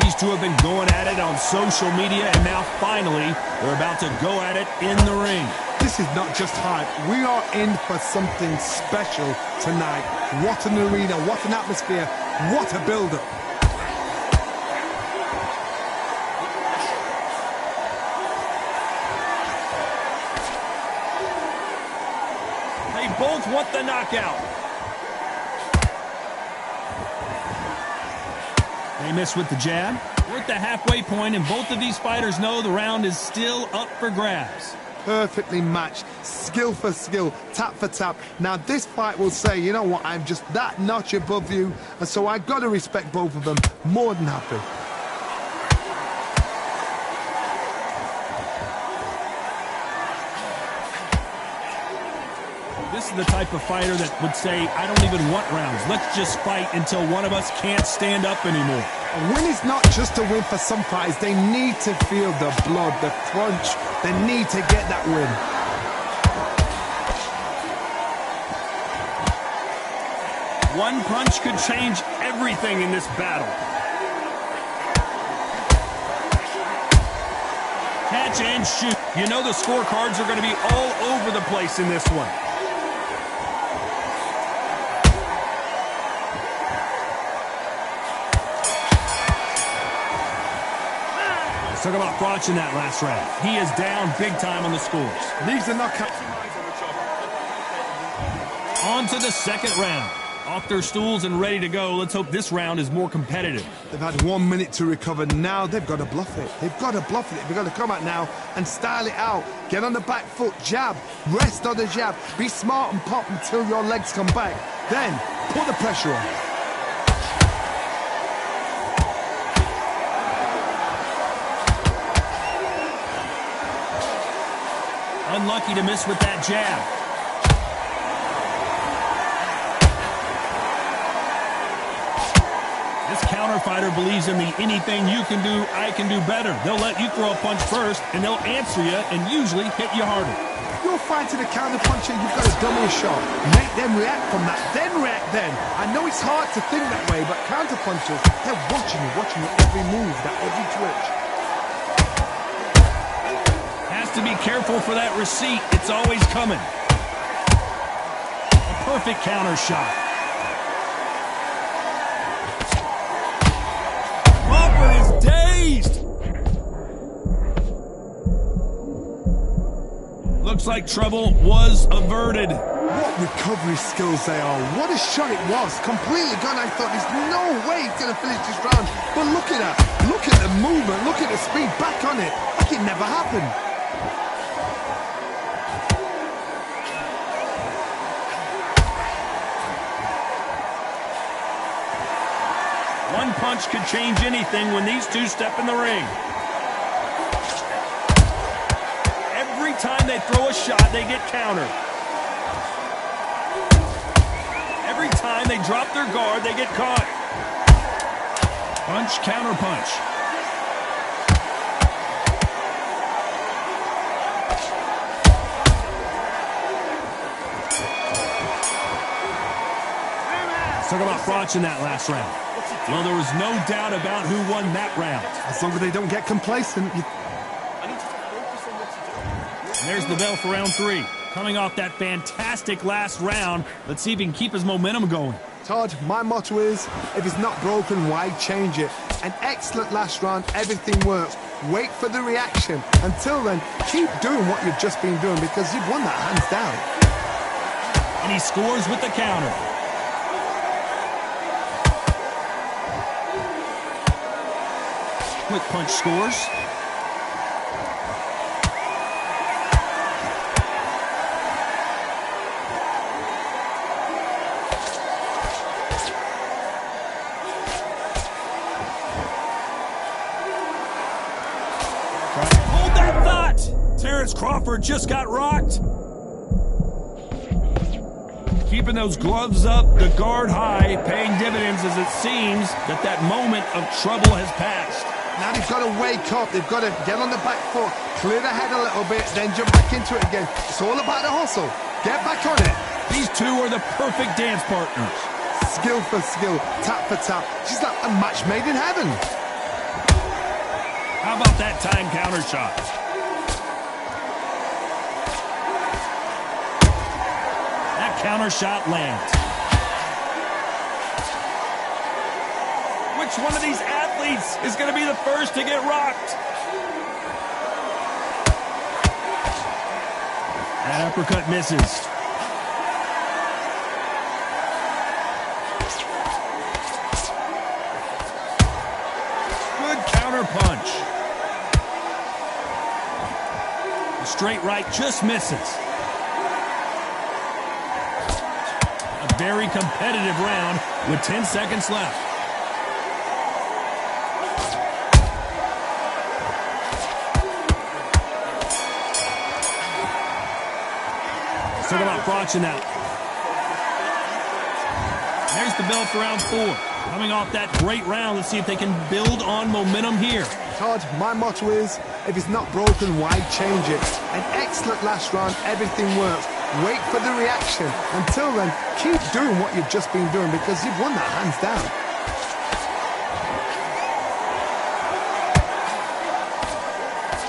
These two have been going at it on social media, and now finally, they're about to go at it in the ring. This is not just hype. We are in for something special tonight. What an arena, what an atmosphere, what a build-up. They both want the knockout. They miss with the jab. We're at the halfway point, and both of these fighters know the round is still up for grabs. Perfectly matched, skill for skill, tap for tap. Now this fight will say, you know what, I'm just that notch above you, and so I've got to respect both of them. More than happy. This is the type of fighter that would say, I don't even want rounds. Let's just fight until one of us can't stand up anymore. A win is not just a win for some fighters. They need to feel the blood, the crunch. They need to get that win. One punch could change everything in this battle. Catch and shoot. You know the scorecards are going to be all over the place in this one. Let's talk about Froch in that last round. He is down big time on the scores. These are knockouts. On to the second round. Off their stools and ready to go. Let's hope this round is more competitive. They've had 1 minute to recover. Now they've got to bluff it. They've got to bluff it. They've got to come out now and style it out. Get on the back foot, jab, rest on the jab. Be smart and pop until your legs come back. Then put the pressure on. Unlucky to miss with that jab. This counter fighter believes in the anything you can do, I can do better. They'll let you throw a punch first, and they'll answer you and usually hit you harder. You're fighting a counter puncher, you've got to dummy a shot. Make them react from that, then react then. I know it's hard to think that way, but counter punchers, they're watching you every move, that every twitch. Has to be careful for that receipt. It's always coming. A perfect counter shot. Crawford is dazed. Looks like trouble was averted. What recovery skills they are. What a shot it was. Completely gone. I thought there's no way he's going to finish this round. But look at that. Look at the movement. Look at the speed. Back on it. Like it never happened. One punch could change anything when these two step in the ring. Every time they throw a shot, they get countered. Every time they drop their guard, they get caught. Punch, counter punch. Let's talk about Froch in that last round. Well, there was no doubt about who won that round. As long as they don't get complacent. And there's the bell for round 3. Coming off that fantastic last round, let's see if he can keep his momentum going. Todd, my motto is, if it's not broken, why change it? An excellent last round, everything works. Wait for the reaction. Until then, keep doing what you've just been doing because you've won that hands down. And he scores with the counter. Quick punch scores. Hold that thought! Terrence Crawford just got rocked. Keeping those gloves up, the guard high, paying dividends as it seems that moment of trouble has passed. Now they've got to wake up, they've got to get on the back foot, clear the head a little bit, then jump back into it again. It's all about the hustle. Get back on it. These two are the perfect dance partners. Skill for skill, tap for tap. She's like a match made in heaven. How about that time counter shot? That counter shot lands. Which one of these athletes is going to be the first to get rocked? That uppercut misses. Good counter punch. The straight right just misses. A very competitive round with 10 seconds left. Talk about Froch in that. There's the bell for round 4. Coming off that great round, let's see if they can build on momentum here. Todd, my motto is, if it's not broken, why change it? An excellent last round, everything works. Wait for the reaction. Until then, keep doing what you've just been doing because you've won that hands down.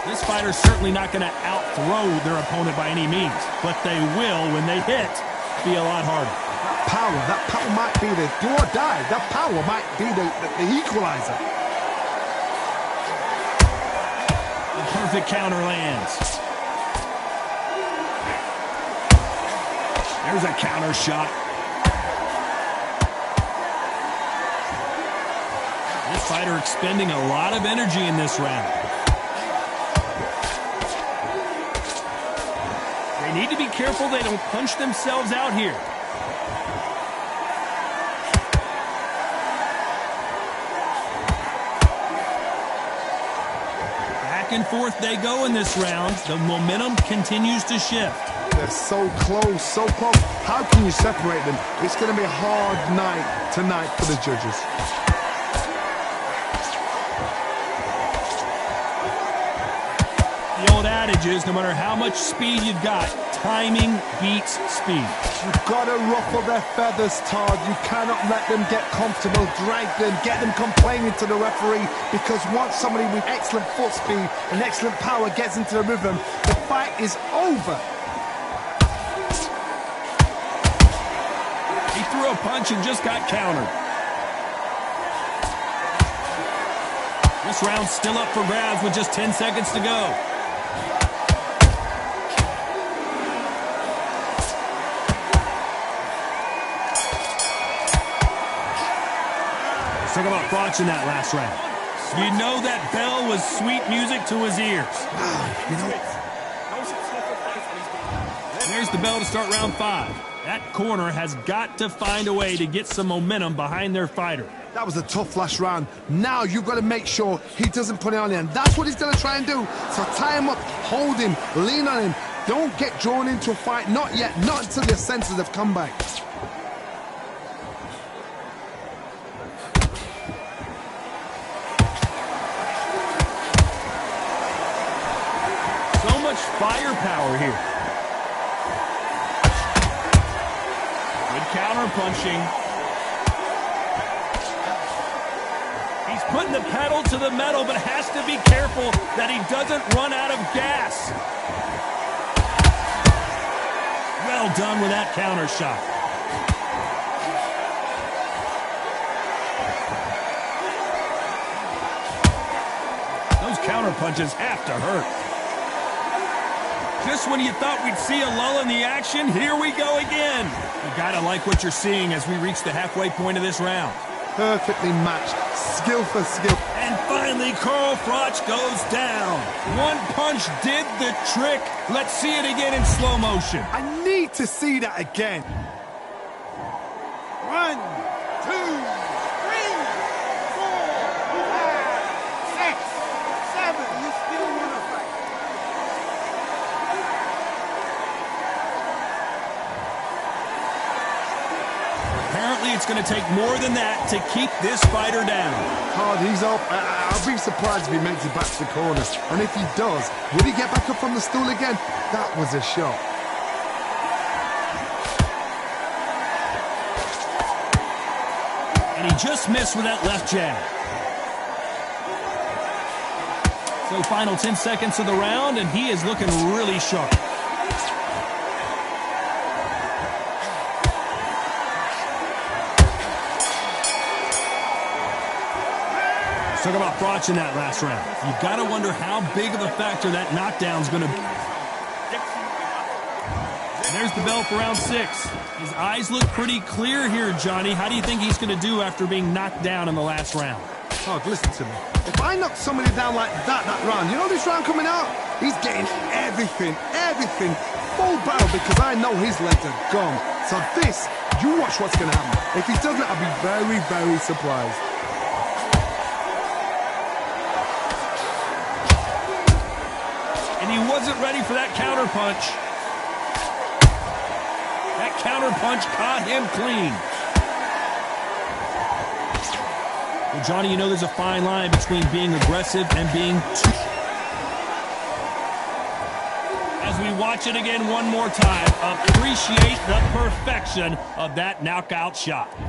This fighter's certainly not going to out-throw their opponent by any means, but they will, when they hit, be a lot harder. That power might be the do or die. That power might be the equalizer. The perfect counter lands. There's a counter shot. fighter expending a lot of energy in this round. They need to be careful they don't punch themselves out here. Back and forth they go in this round. The momentum continues to shift. They're so close, so close. How can you separate them? It's going to be a hard night tonight for the judges. The old adage is, no matter how much speed you've got, timing beats speed. You've got to ruffle their feathers, Todd. You cannot let them get comfortable, drag them, get them complaining to the referee, because once somebody with excellent foot speed and excellent power gets into the rhythm, the fight is over. He threw a punch and just got countered. This round's still up for grabs with just 10 seconds to go. Talk about watching that last round. You know that bell was sweet music to his ears. There's the bell to start round 5. That corner has got to find a way to get some momentum behind their fighter. That was a tough last round. Now you've got to make sure he doesn't put it on him. That's what he's going to try and do. So tie him up, hold him, lean on him. Don't get drawn into a fight. Not yet. Not until your senses have come back. Firepower here. Good counter punching. He's putting the pedal to the metal, but has to be careful that he doesn't run out of gas. Well done with that counter shot. Those counter punches have to hurt. Just when you thought we'd see a lull in the action, here we go again. You gotta like what you're seeing as we reach the halfway point of this round. Perfectly matched, skill for skill. And finally, Carl Froch goes down. One punch did the trick. Let's see it again in slow motion. I need to see that again. 1, 2, 3, 4, 5, 6, 7. You still want to fight. Apparently, it's going to take more than that to keep this fighter down. Hard, he's up. I'll be surprised if he makes it back to the corner. And if he does, will he get back up from the stool again? That was a shot. And he just missed with that left jab. So final 10 seconds of the round, and he is looking really sharp. Talk about Froch in that last round. You've got to wonder how big of a factor that knockdown's going to be. There's the bell for round 6. His eyes look pretty clear here, Johnny. How do you think he's going to do after being knocked down in the last round? Oh, listen to me. If I knock somebody down like that round, you know this round coming out? He's getting everything, full barrel, because I know his legs are gone. So this, you watch what's going to happen. If he doesn't, I'll be very, very surprised. And he wasn't ready for that counter punch. That counter punch caught him clean. Well, Johnny, you know there's a fine line between being aggressive and being too... As we watch it again one more time, appreciate the perfection of that knockout shot. 1,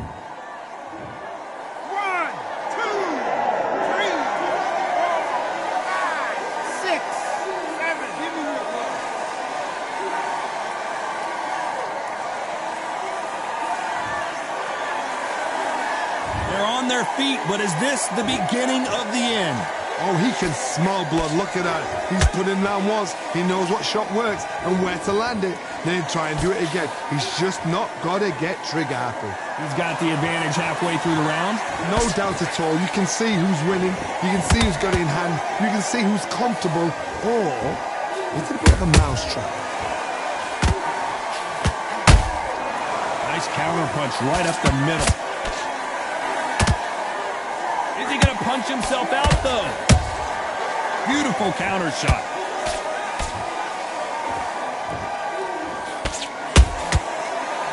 2, 3, 4, 5, 6, 7. Give me your blood. They're on their feet, but is this the beginning of the end? Oh, he can smell blood. Look at that. He's put in round once. He knows what shot works and where to land it. then try and do it again. He's just not got to get trigger happy. He's got the advantage halfway through the round. No doubt at all. You can see who's winning. You can see who's got it in hand. You can see who's comfortable. Or it's a bit of a mousetrap. Nice counter punch right up the middle. Is he going to punch himself out, though? Beautiful counter shot.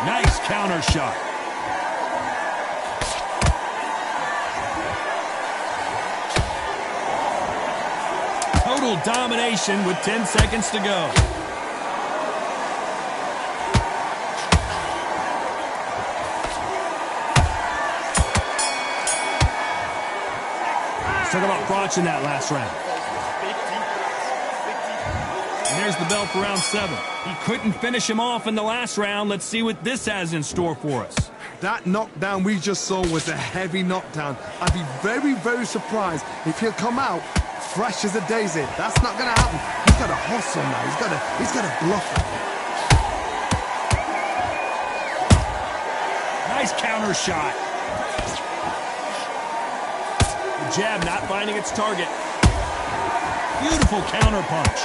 Nice counter shot. Total domination with 10 seconds to go. Let's talk about Crotch in that last round. And there's the bell for round 7. He couldn't finish him off in the last round. Let's see what this has in store for us. That knockdown we just saw was a heavy knockdown. I'd be very, very surprised if he'll come out fresh as a daisy. That's not going to happen. He's got to hustle now. He's got to bluff it. Nice counter shot. The jab not finding its target. Beautiful counter punch.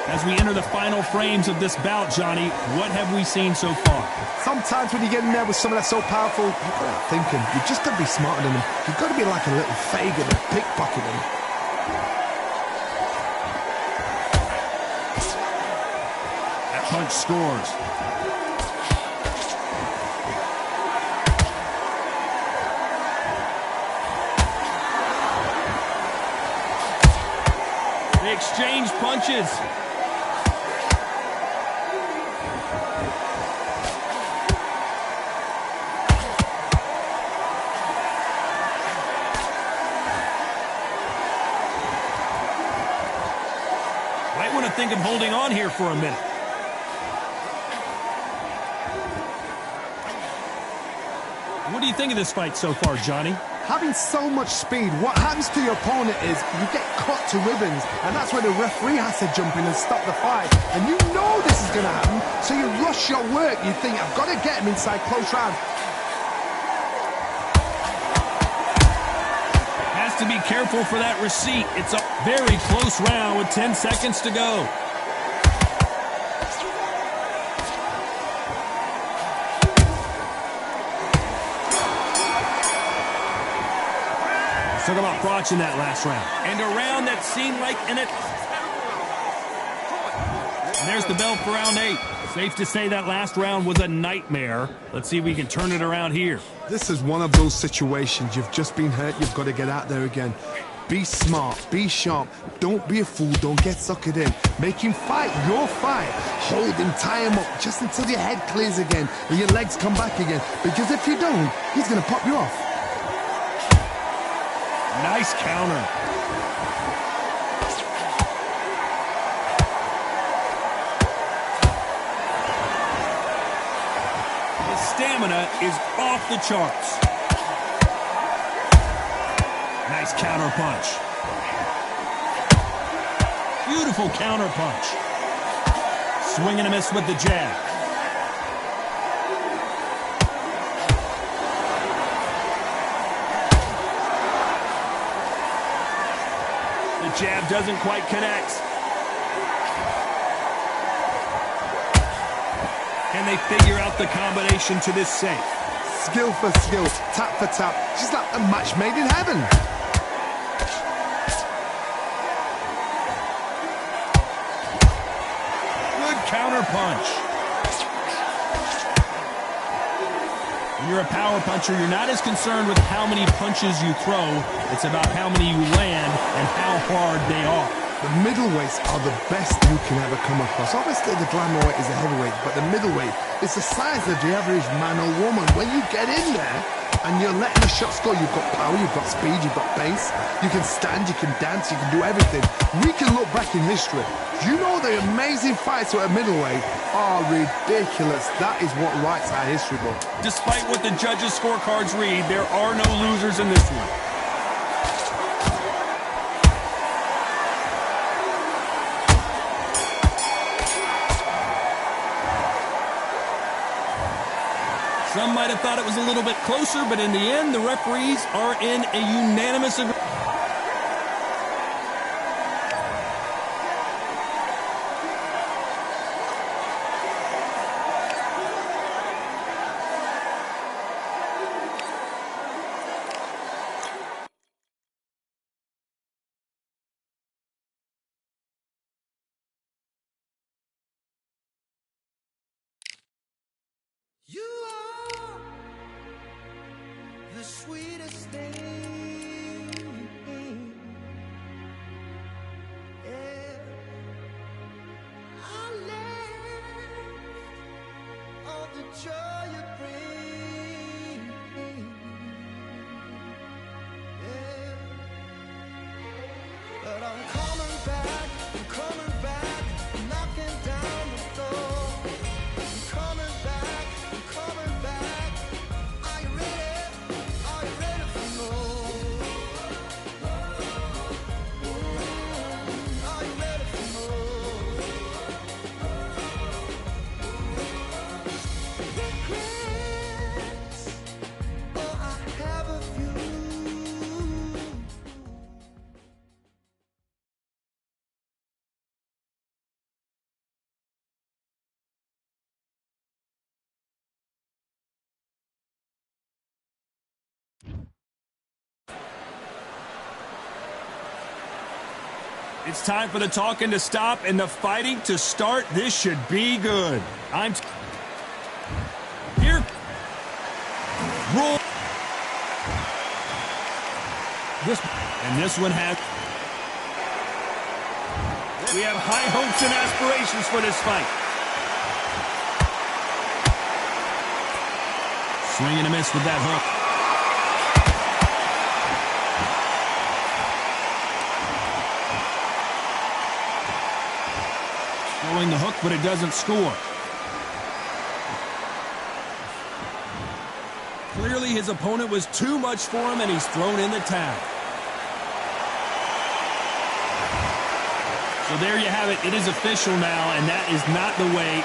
As we enter the final frames of this bout, Johnny, what have we seen so far? Sometimes when you get in there with someone that's so powerful, you've got to thinking. You've just got to be smarter than them. You've got to be like a little Fagin and pickpocket them. That punch scores. They exchange punches. Might want to think of holding on here for a minute. What do you think of this fight so far, Johnny? Having so much speed, what happens to your opponent is you get cut to ribbons, and that's where the referee has to jump in and stop the fight. And you know this is going to happen, so you rush your work. You think, I've got to get him inside close round. Has to be careful for that receipt. It's a very close round with 10 seconds to go. Let's talk about Crotch in that last round. And a round that seemed like and there's the bell for round 8. Safe to say that last round was a nightmare. Let's see if we can turn it around here. This is one of those situations. You've just been hurt. You've got to get out there again. Be smart. Be sharp. Don't be a fool. Don't get suckered in. Make him fight your fight. Hold him. Tie him up just until your head clears again and your legs come back again. Because if you don't, he's going to pop you off. Nice counter. His stamina is off the charts. Nice counter punch. Beautiful counter punch. Swing and a miss with the jab. The jab doesn't quite connect. Can they figure out the combination to this safe? Skill for skill, tap for tap. She's like a match made in heaven. Good counter punch. When you're a power puncher, you're not as concerned with how many punches you throw. It's about how many you land and how hard they are. The middleweights are the best you can ever come across. Obviously, the glamour weight is a heavyweight, but the middleweight is the size of the average man or woman. When you get in there and you're letting the shots go, you've got power, you've got speed, you've got pace. You can stand, you can dance, you can do everything. We can look back in history. Do you know the amazing fights at a middleweight are ridiculous? That is what writes our history book. Despite what the judges' scorecards read, there are no losers in this one. might have thought it was a little bit closer, but in the end, the referees are in a unanimous agreement. You are the sweetest thing. Yeah. I live on the joy you bring. Yeah. But I'm coming back, knocking down the door. I'm coming back. Are you ready for more? Are you ready for more? Regrets, oh, I have a few. It's time for the talking to stop and the fighting to start. This should be good. Here. Roll. This one has... We have high hopes and aspirations for this fight. Swing and a miss with that hook. Throwing the hook, but it doesn't score. Clearly, his opponent was too much for him, and he's thrown in the towel. So there you have it. It is official now, and that is not the way.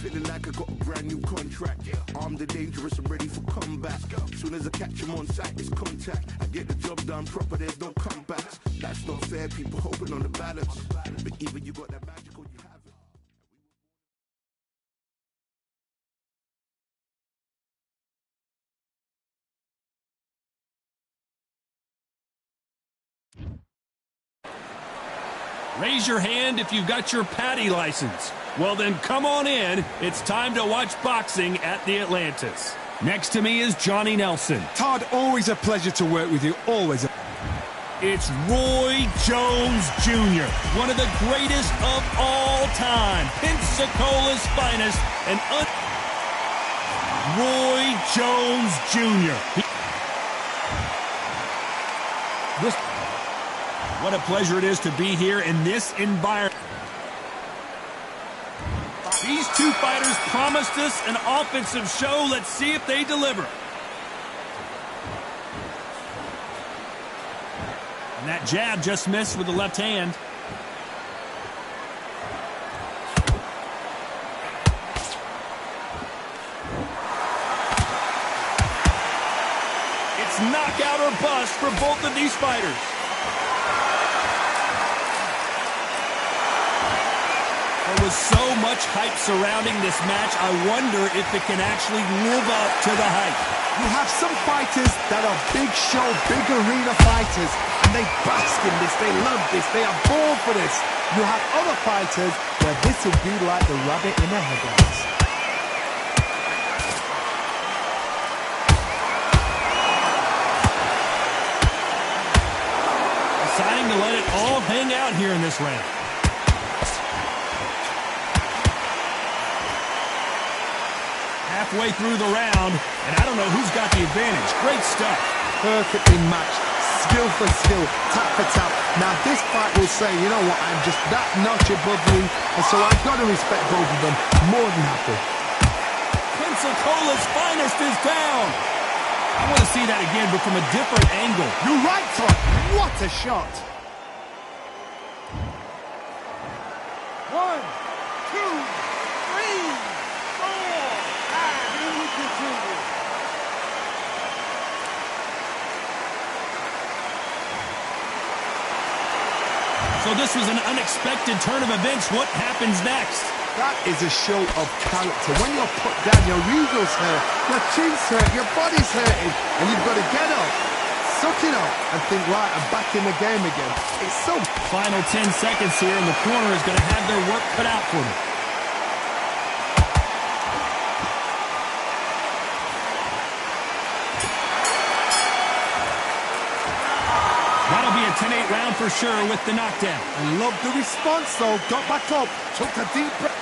Feeling like I got a brand new contract. Armed and dangerous and ready for comeback. Soon as I catch him on sight, it's contact. I get the job done proper, there's no comebacks. That's not fair, people hoping on the balance. But even you got that magical, you have it. Raise your hand if you've got your Patty license. Well, then come on in. It's time to watch boxing at the Atlantis. Next to me is Johnny Nelson. Todd, always a pleasure to work with you. Always. It's Roy Jones Jr., one of the greatest of all time. Pensacola's finest and Roy Jones Jr. What a pleasure it is to be here in this environment. These two fighters promised us an offensive show. Let's see if they deliver. And that jab just missed with the left hand. It's knockout or bust for both of these fighters. There was so much hype surrounding this match, I wonder if it can actually live up to the hype. You have some fighters that are big show, big arena fighters, and they bask in this, they love this, they are born for this. You have other fighters where this will be like the rabbit in a headlights. Deciding to let it all hang out here in this round. halfway through the round, and I don't know who's got the advantage. Great stuff. Perfectly matched. Skill for skill, tap for tap. Now this fight will say, you know what, I'm just that notch above you, and so I've got to respect both of them. More than happy. Pensacola's finest is down. I want to see that again, but from a different angle. You're right, Todd. What a shot. 1, 2, 3, 4, and here we continue. So this was an unexpected turn of events. What happens next? That is a show of character. When you're put down, your ego's hurt, your chin's hurt, your body's hurting, and you've got to get up, suck it up, and think, right, I'm back in the game again. It's so... Final 10 seconds here, and the corner is going to have their work cut out for them. That'll be a 10-8 round for sure with the knockdown. I love the response, though. Got back up, took a deep breath.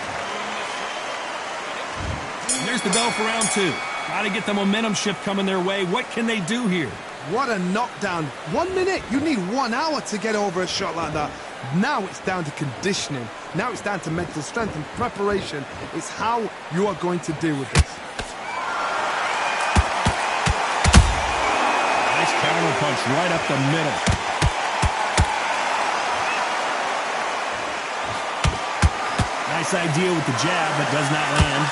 There's the bell for round 2. Got to get the momentum shift coming their way. What can they do here? What a knockdown. 1 minute, you need 1 hour to get over a shot like that. Now it's down to conditioning. Now it's down to mental strength and preparation. It's how you are going to deal with this. Nice counter punch right up the middle. Nice idea with the jab, but does not land.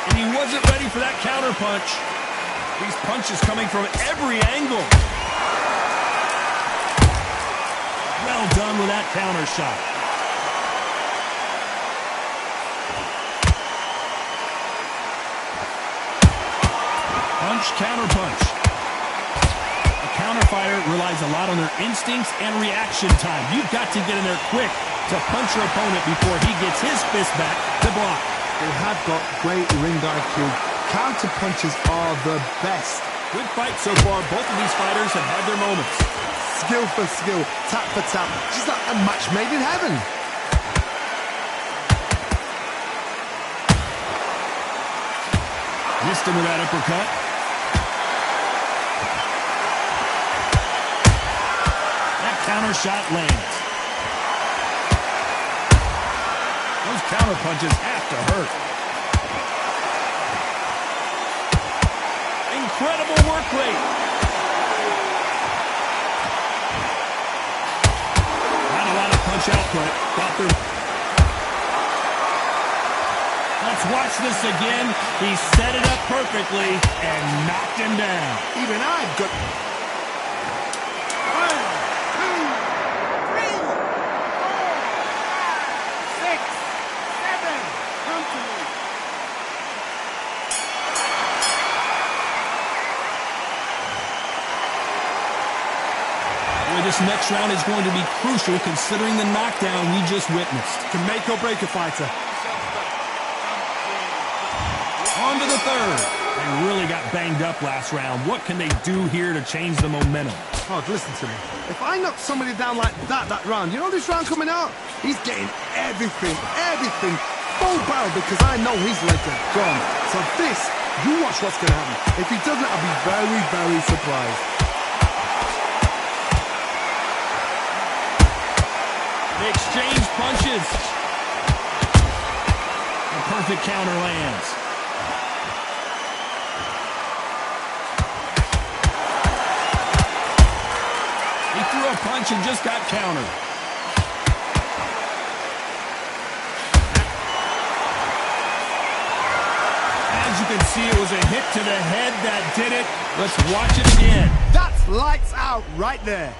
And he wasn't ready for that counter punch. These punches coming from every angle. Well done with that counter shot. Punch, counter punch. A counter fighter relies a lot on their instincts and reaction time. You've got to get in there quick to punch your opponent before he gets his fist back to block. They have got great ring IQ. Counter punches are the best. Good fight so far. Both of these fighters have had their moments. Skill for skill, tap for tap. Just like a match made in heaven. Missed him with that uppercut. That counter shot lands. Those counter punches have to hurt. Incredible work rate. Not a lot of punch output. Let's watch this again. He set it up perfectly and knocked him down. Even I've got... 1, 2, 3, 4, 5, 6, 7. Come to me. Boy, this next round is going to be crucial considering the knockdown we just witnessed. Can make or break a fighter. On to the third. They really got banged up last round. What can they do here to change the momentum? Oh, listen to me. If I knock somebody down like that round, you know this round coming out? He's getting everything, full barrel, because I know his legs are gone. So this, you watch what's going to happen. If he doesn't, I'll be very, very surprised. They exchange punches. A perfect counter lands. He threw a punch and just got countered. As you can see, it was a hit to the head that did it. Let's watch it again. That's lights out right there.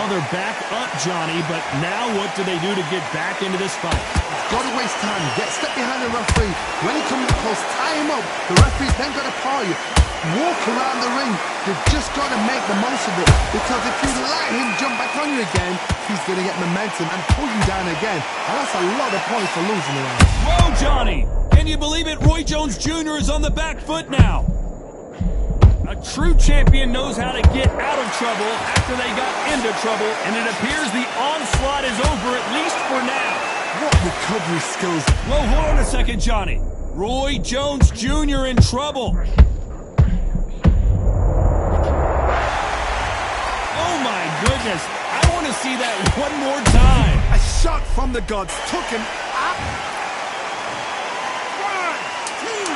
Well, they're back up, Johnny, but now what do they do to get back into this fight? Got to waste time. Get step behind the referee. When he comes close, tie him up. The referee's then got to paw you. Walk around the ring. You've just got to make the most of it. Because if you let him jump back on you again, he's going to get momentum and pull you down again. And that's a lot of points for losing the round. Whoa, Johnny! Can you believe it? Roy Jones Jr. is on the back foot now. A true champion knows how to get out of trouble after they got into trouble, and it appears the onslaught is over, at least for now. What recovery skills. Whoa, hold on a second, Johnny. Roy Jones Jr. in trouble. Oh, my goodness. I want to see that one more time. A shot from the gods took him up. 1, 2, 3,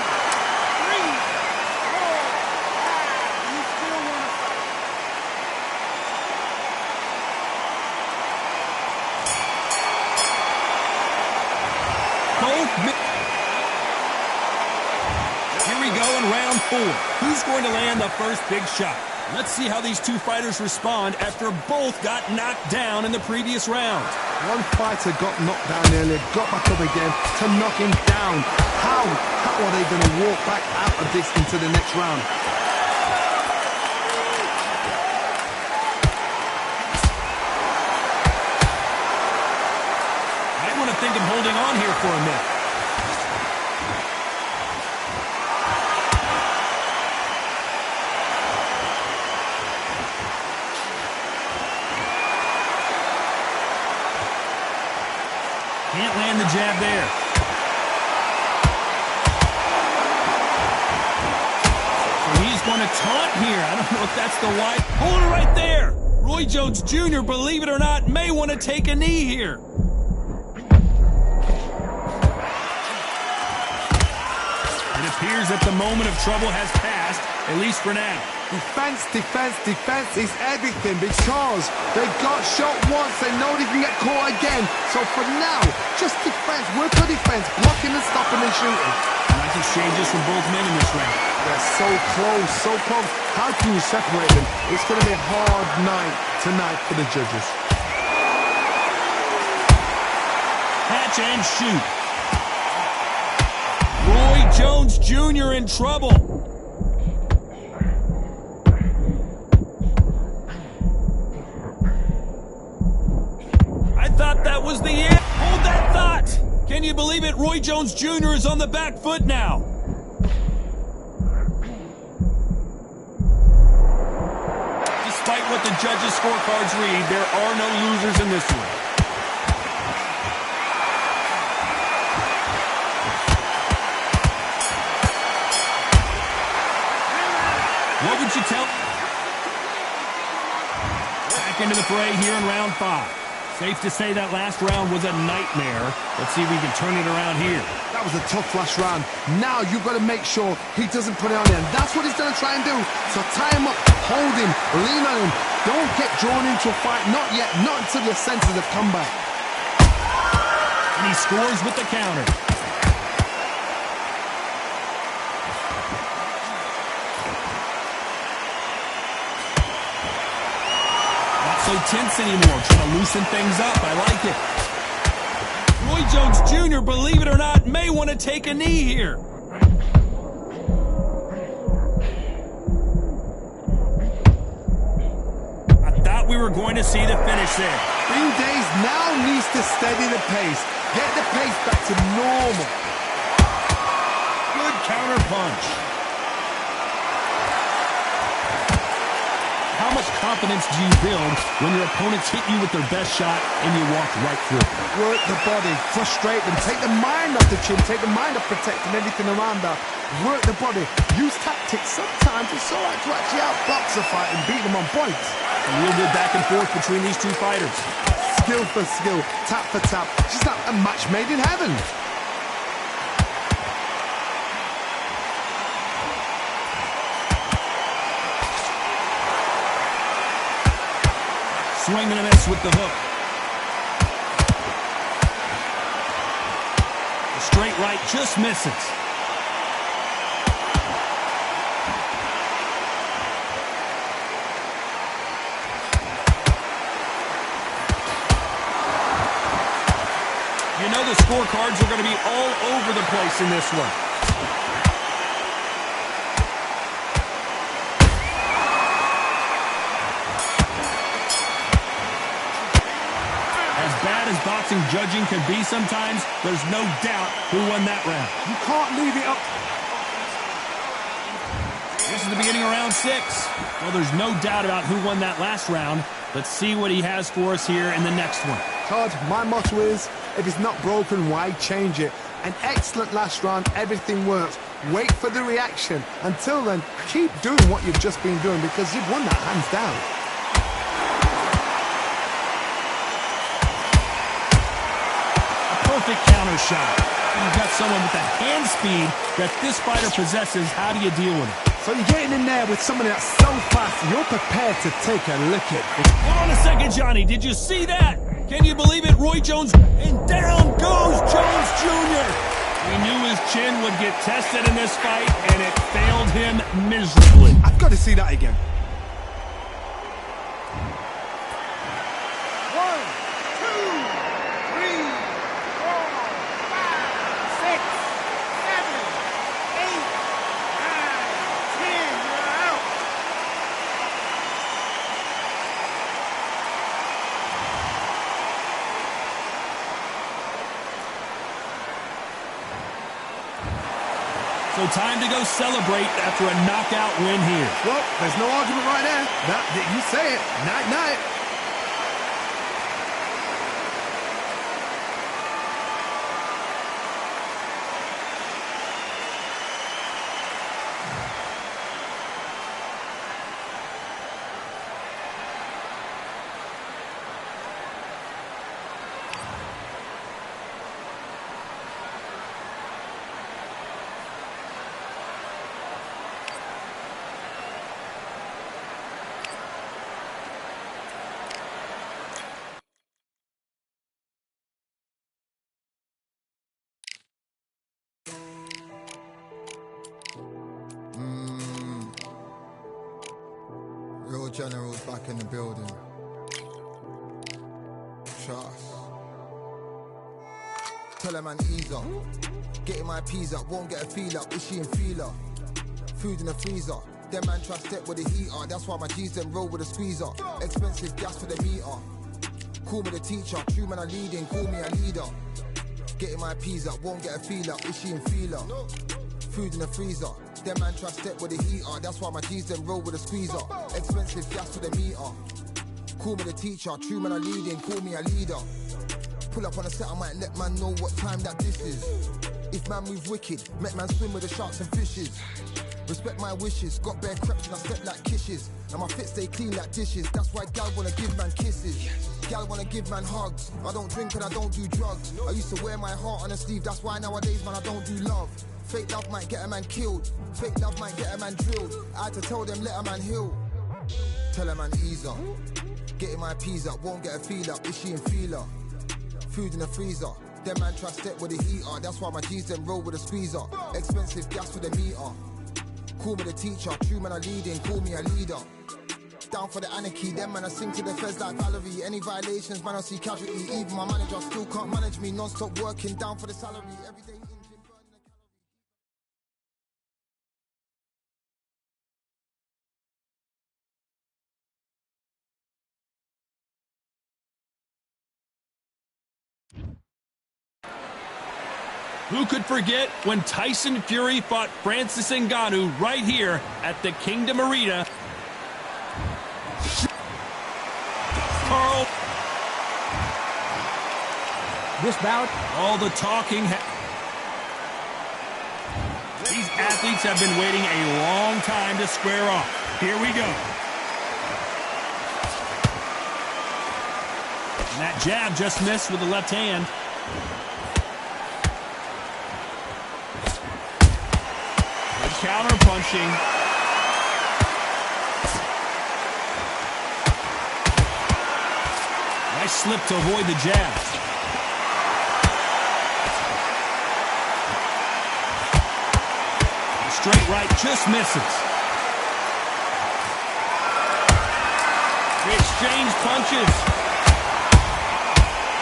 4, 5. You still want to fight? Here we go in round 4. Who's going to land the first big shot? Let's see how these two fighters respond after both got knocked down in the previous round. One fighter got knocked down earlier, got back up again to knock him down. How are they going to walk back out of this into the next round? I want to think of holding on here for a minute. Can't land the jab there. So he's going to taunt here. I don't know if that's the right. Hold it right there. Roy Jones Jr., believe it or not, may want to take a knee here. It appears that the moment of trouble has passed, at least for now. Defense, defense, defense is everything because they got shot once. They know they can get caught again. So for now, just defense. Work on defense, blocking and stopping and shooting. Nice exchanges from both men in this round. They're so close, so close. How can you separate them? It's going to be a hard night tonight for the judges. Catch and shoot. Roy Jones Jr. in trouble. I thought that was the end. Hold that thought. Can you believe it? Roy Jones Jr. is on the back foot now. Despite what the judges' scorecards read, there are no losers in this one. What would you tell? Back into the fray here in round 5. Safe to say that last round was a nightmare. Let's see if we can turn it around here. That was a tough last round. Now you've got to make sure he doesn't put it on him. That's what he's going to try and do. So tie him up, hold him, lean on him. Don't get drawn into a fight. Not yet. Not until your senses have come back. And he scores with the counter. So tense anymore, trying to loosen things up. I like it. Roy Jones Jr., believe it or not, may want to take a knee here. I thought we were going to see the finish there. Green Days now needs to steady the pace. Get the pace back to normal. Good counter punch. How much confidence do you build when your opponents hit you with their best shot and you walk right through it? Work the body, frustrate them, take the mind off the chin, take the mind off protecting everything around that. Work the body, use tactics. Sometimes it's all right to actually outbox a fight and beat them on points. A real good back and forth between these two fighters. Skill for skill, tap for tap. Just like a match made in heaven. Swing and a miss with the hook. The straight right just misses. the scorecards are going to be all over the place in this one. As bad as boxing judging can be sometimes, there's no doubt who won that round. You can't leave it up. This is the beginning of round 6. Well, there's no doubt about who won that last round. Let's see what he has for us here in the next one. Todd, my motto is, if it's not broken, why change it? An excellent last round, everything works. Wait for the reaction. Until then, keep doing what you've just been doing because you've won that hands down. A perfect counter shot. You've got someone with the hand speed that this fighter possesses. How do you deal with it? So you're getting in there with somebody that's so fast, you're prepared to take a licking. Hold on a second, Johnny. Did you see that? Can you believe it? Roy Jones, and down goes Jones Jr. We knew his chin would get tested in this fight, and it failed him miserably. I've got to see that again. 1, 2, 3, 4, 5, 6, 7, 8, 9, 10. You're out. So time to go celebrate after a knockout win here. Well, there's no argument right there. You say it. Night-night. Real generals back in the building. Trust. Tell a man ease up. Getting my peas up, won't get a feel up. Is she in feeler? Food in the freezer. Them man try step with the heater. That's why my G's them roll with a squeezer. Expensive gas for the meter. Call me the teacher. True man I leading, call me a leader. Getting my peas up, won't get a feel up. Is she in feeler? Food in the freezer. Them man try step with the heater. That's why my G's them roll with a squeezer. Expensive gas for the meter. Call me the teacher. True man I leading, call me a leader. Pull up on a set, I might let man know what time that this is. If man move wicked, make man swim with the sharks and fishes. Respect my wishes, got bare creps and I step like kisses. And my fit stay clean like dishes. That's why gal wanna give man kisses. Gal wanna give man hugs. I don't drink and I don't do drugs. I used to wear my heart on a sleeve. That's why nowadays man I don't do love. Fake love might get a man killed. Fake love might get a man drilled. I had to tell them let a man heal. Tell a man ease up. Getting my peas up, won't get a feel up. Is she in feeler? Food in the freezer. Them man try step with the heater. That's why my G's them roll with a squeezer. Expensive gas for the meter. Call me the teacher. True man I leading, call me a leader. Down for the anarchy. Them man I sing to the feds like Valerie. Any violations man I see casualty. Even my manager still can't manage me. Non-stop working down for the salary. Every day. Who could forget when Tyson Fury fought Francis Ngannou right here at the Kingdom Arena? Carl. This bout, All the talking. These athletes have been waiting a long time to square off. Here we go. And that jab just missed with the left hand. Counter punching. Nice slip to avoid the jab. Straight right just misses. They exchange punches.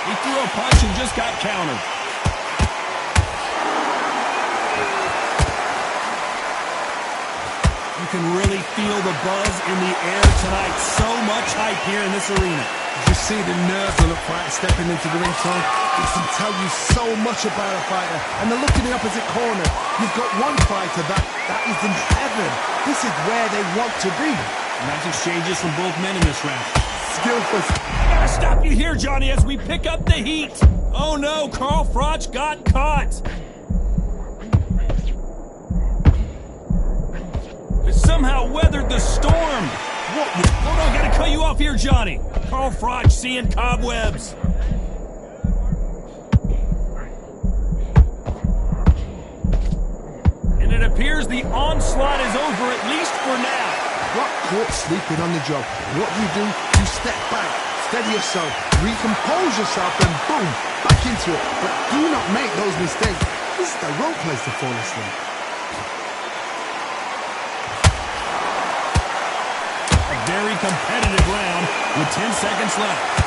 He threw a punch and just got countered. can really feel the buzz in the air tonight. So much hype here in this arena. You see the nerves on a fighter stepping into the ring, Tom. It can tell you so much about a fighter. And the look in the opposite corner. You've got one fighter that is in heaven. This is where they want to be. Nice exchanges from both men in this round. Skillful. I gotta stop you here, Johnny, as we pick up the heat. Oh no, Carl Froch got caught. Somehow weathered the storm. Hold on, gotta cut you off here, Johnny. Carl Froch seeing cobwebs. And it appears the onslaught is over, at least for now. Got caught sleeping on the job. What do? You step back, steady yourself, recompose yourself, and boom, back into it. But do not make those mistakes. This is the wrong place to fall asleep. Very competitive round with 10 seconds left.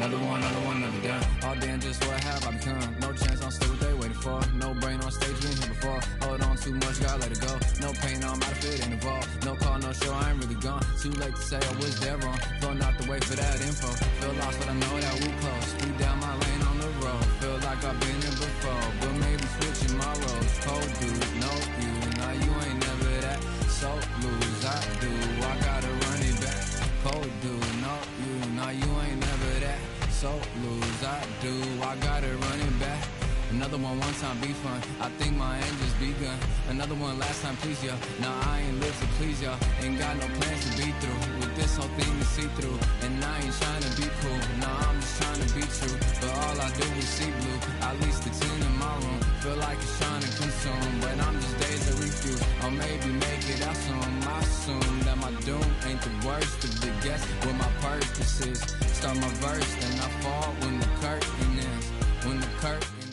Another done. All damn, just what have I become? No chance, I'm still what they waiting for. No brain on stage, we ain't here before. Hold on too much, gotta let it go. No pain, I'm out of it, ain't involved. No call, no show, I ain't really gone. Too late to say I was there wrong. Flown out the way for that info. Feel lost, but I know that we close. Speed down my lane on the road. Feel like I've been here before, but maybe switching my roles. Cold dude, no you, now you ain't never that. So lose, I do, I gotta run it back. Cold dude, no you, now you ain't never that. So lose, I do, I gotta run it back. Another one time be fun, I think my end just begun. Another one last time please ya. Now I ain't live to please ya. Ain't got no plans to be through. With this whole thing to see through. And I ain't trying to be cool, nah I'm just trying to be true. But all I do is see blue, at least the 10 in my room. Feel like it's trying to consume, but I'm just days of refuse. Or maybe make it out soon. I assume that my doom ain't the worst of the guess what my purpose is. Start my verse, then I fall when the curtain ends. When the curtain ends.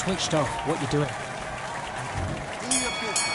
switched off. What you doing? Do your business.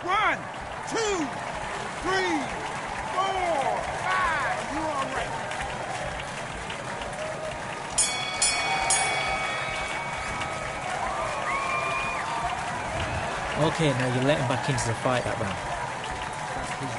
One, two, three, four, five. You all right? Okay, now you're letting back into the fight that round. Let's do it.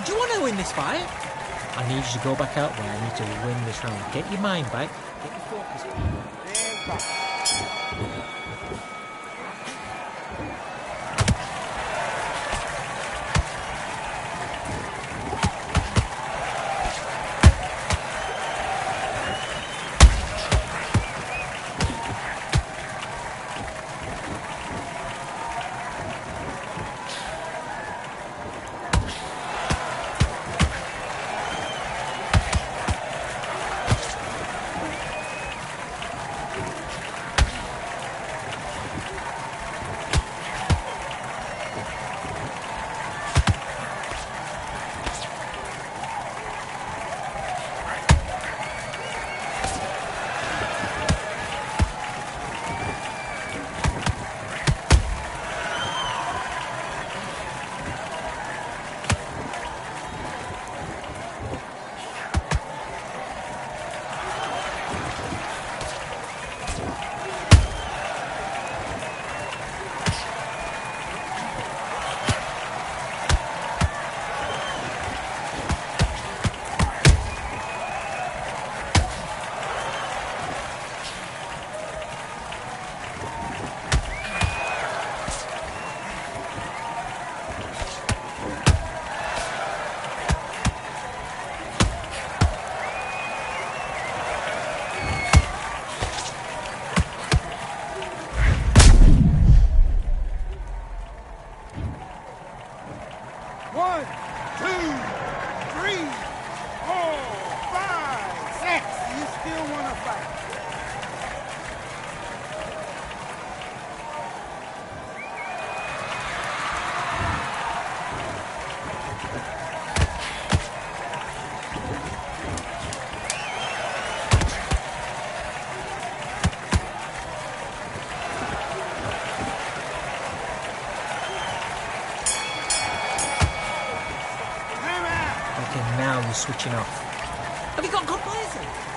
Do you want to win this fight? I need you to go back out there. I need to win this round. Get your mind back. Get your focus back. And back. Now you're switching off. Have you got good players in?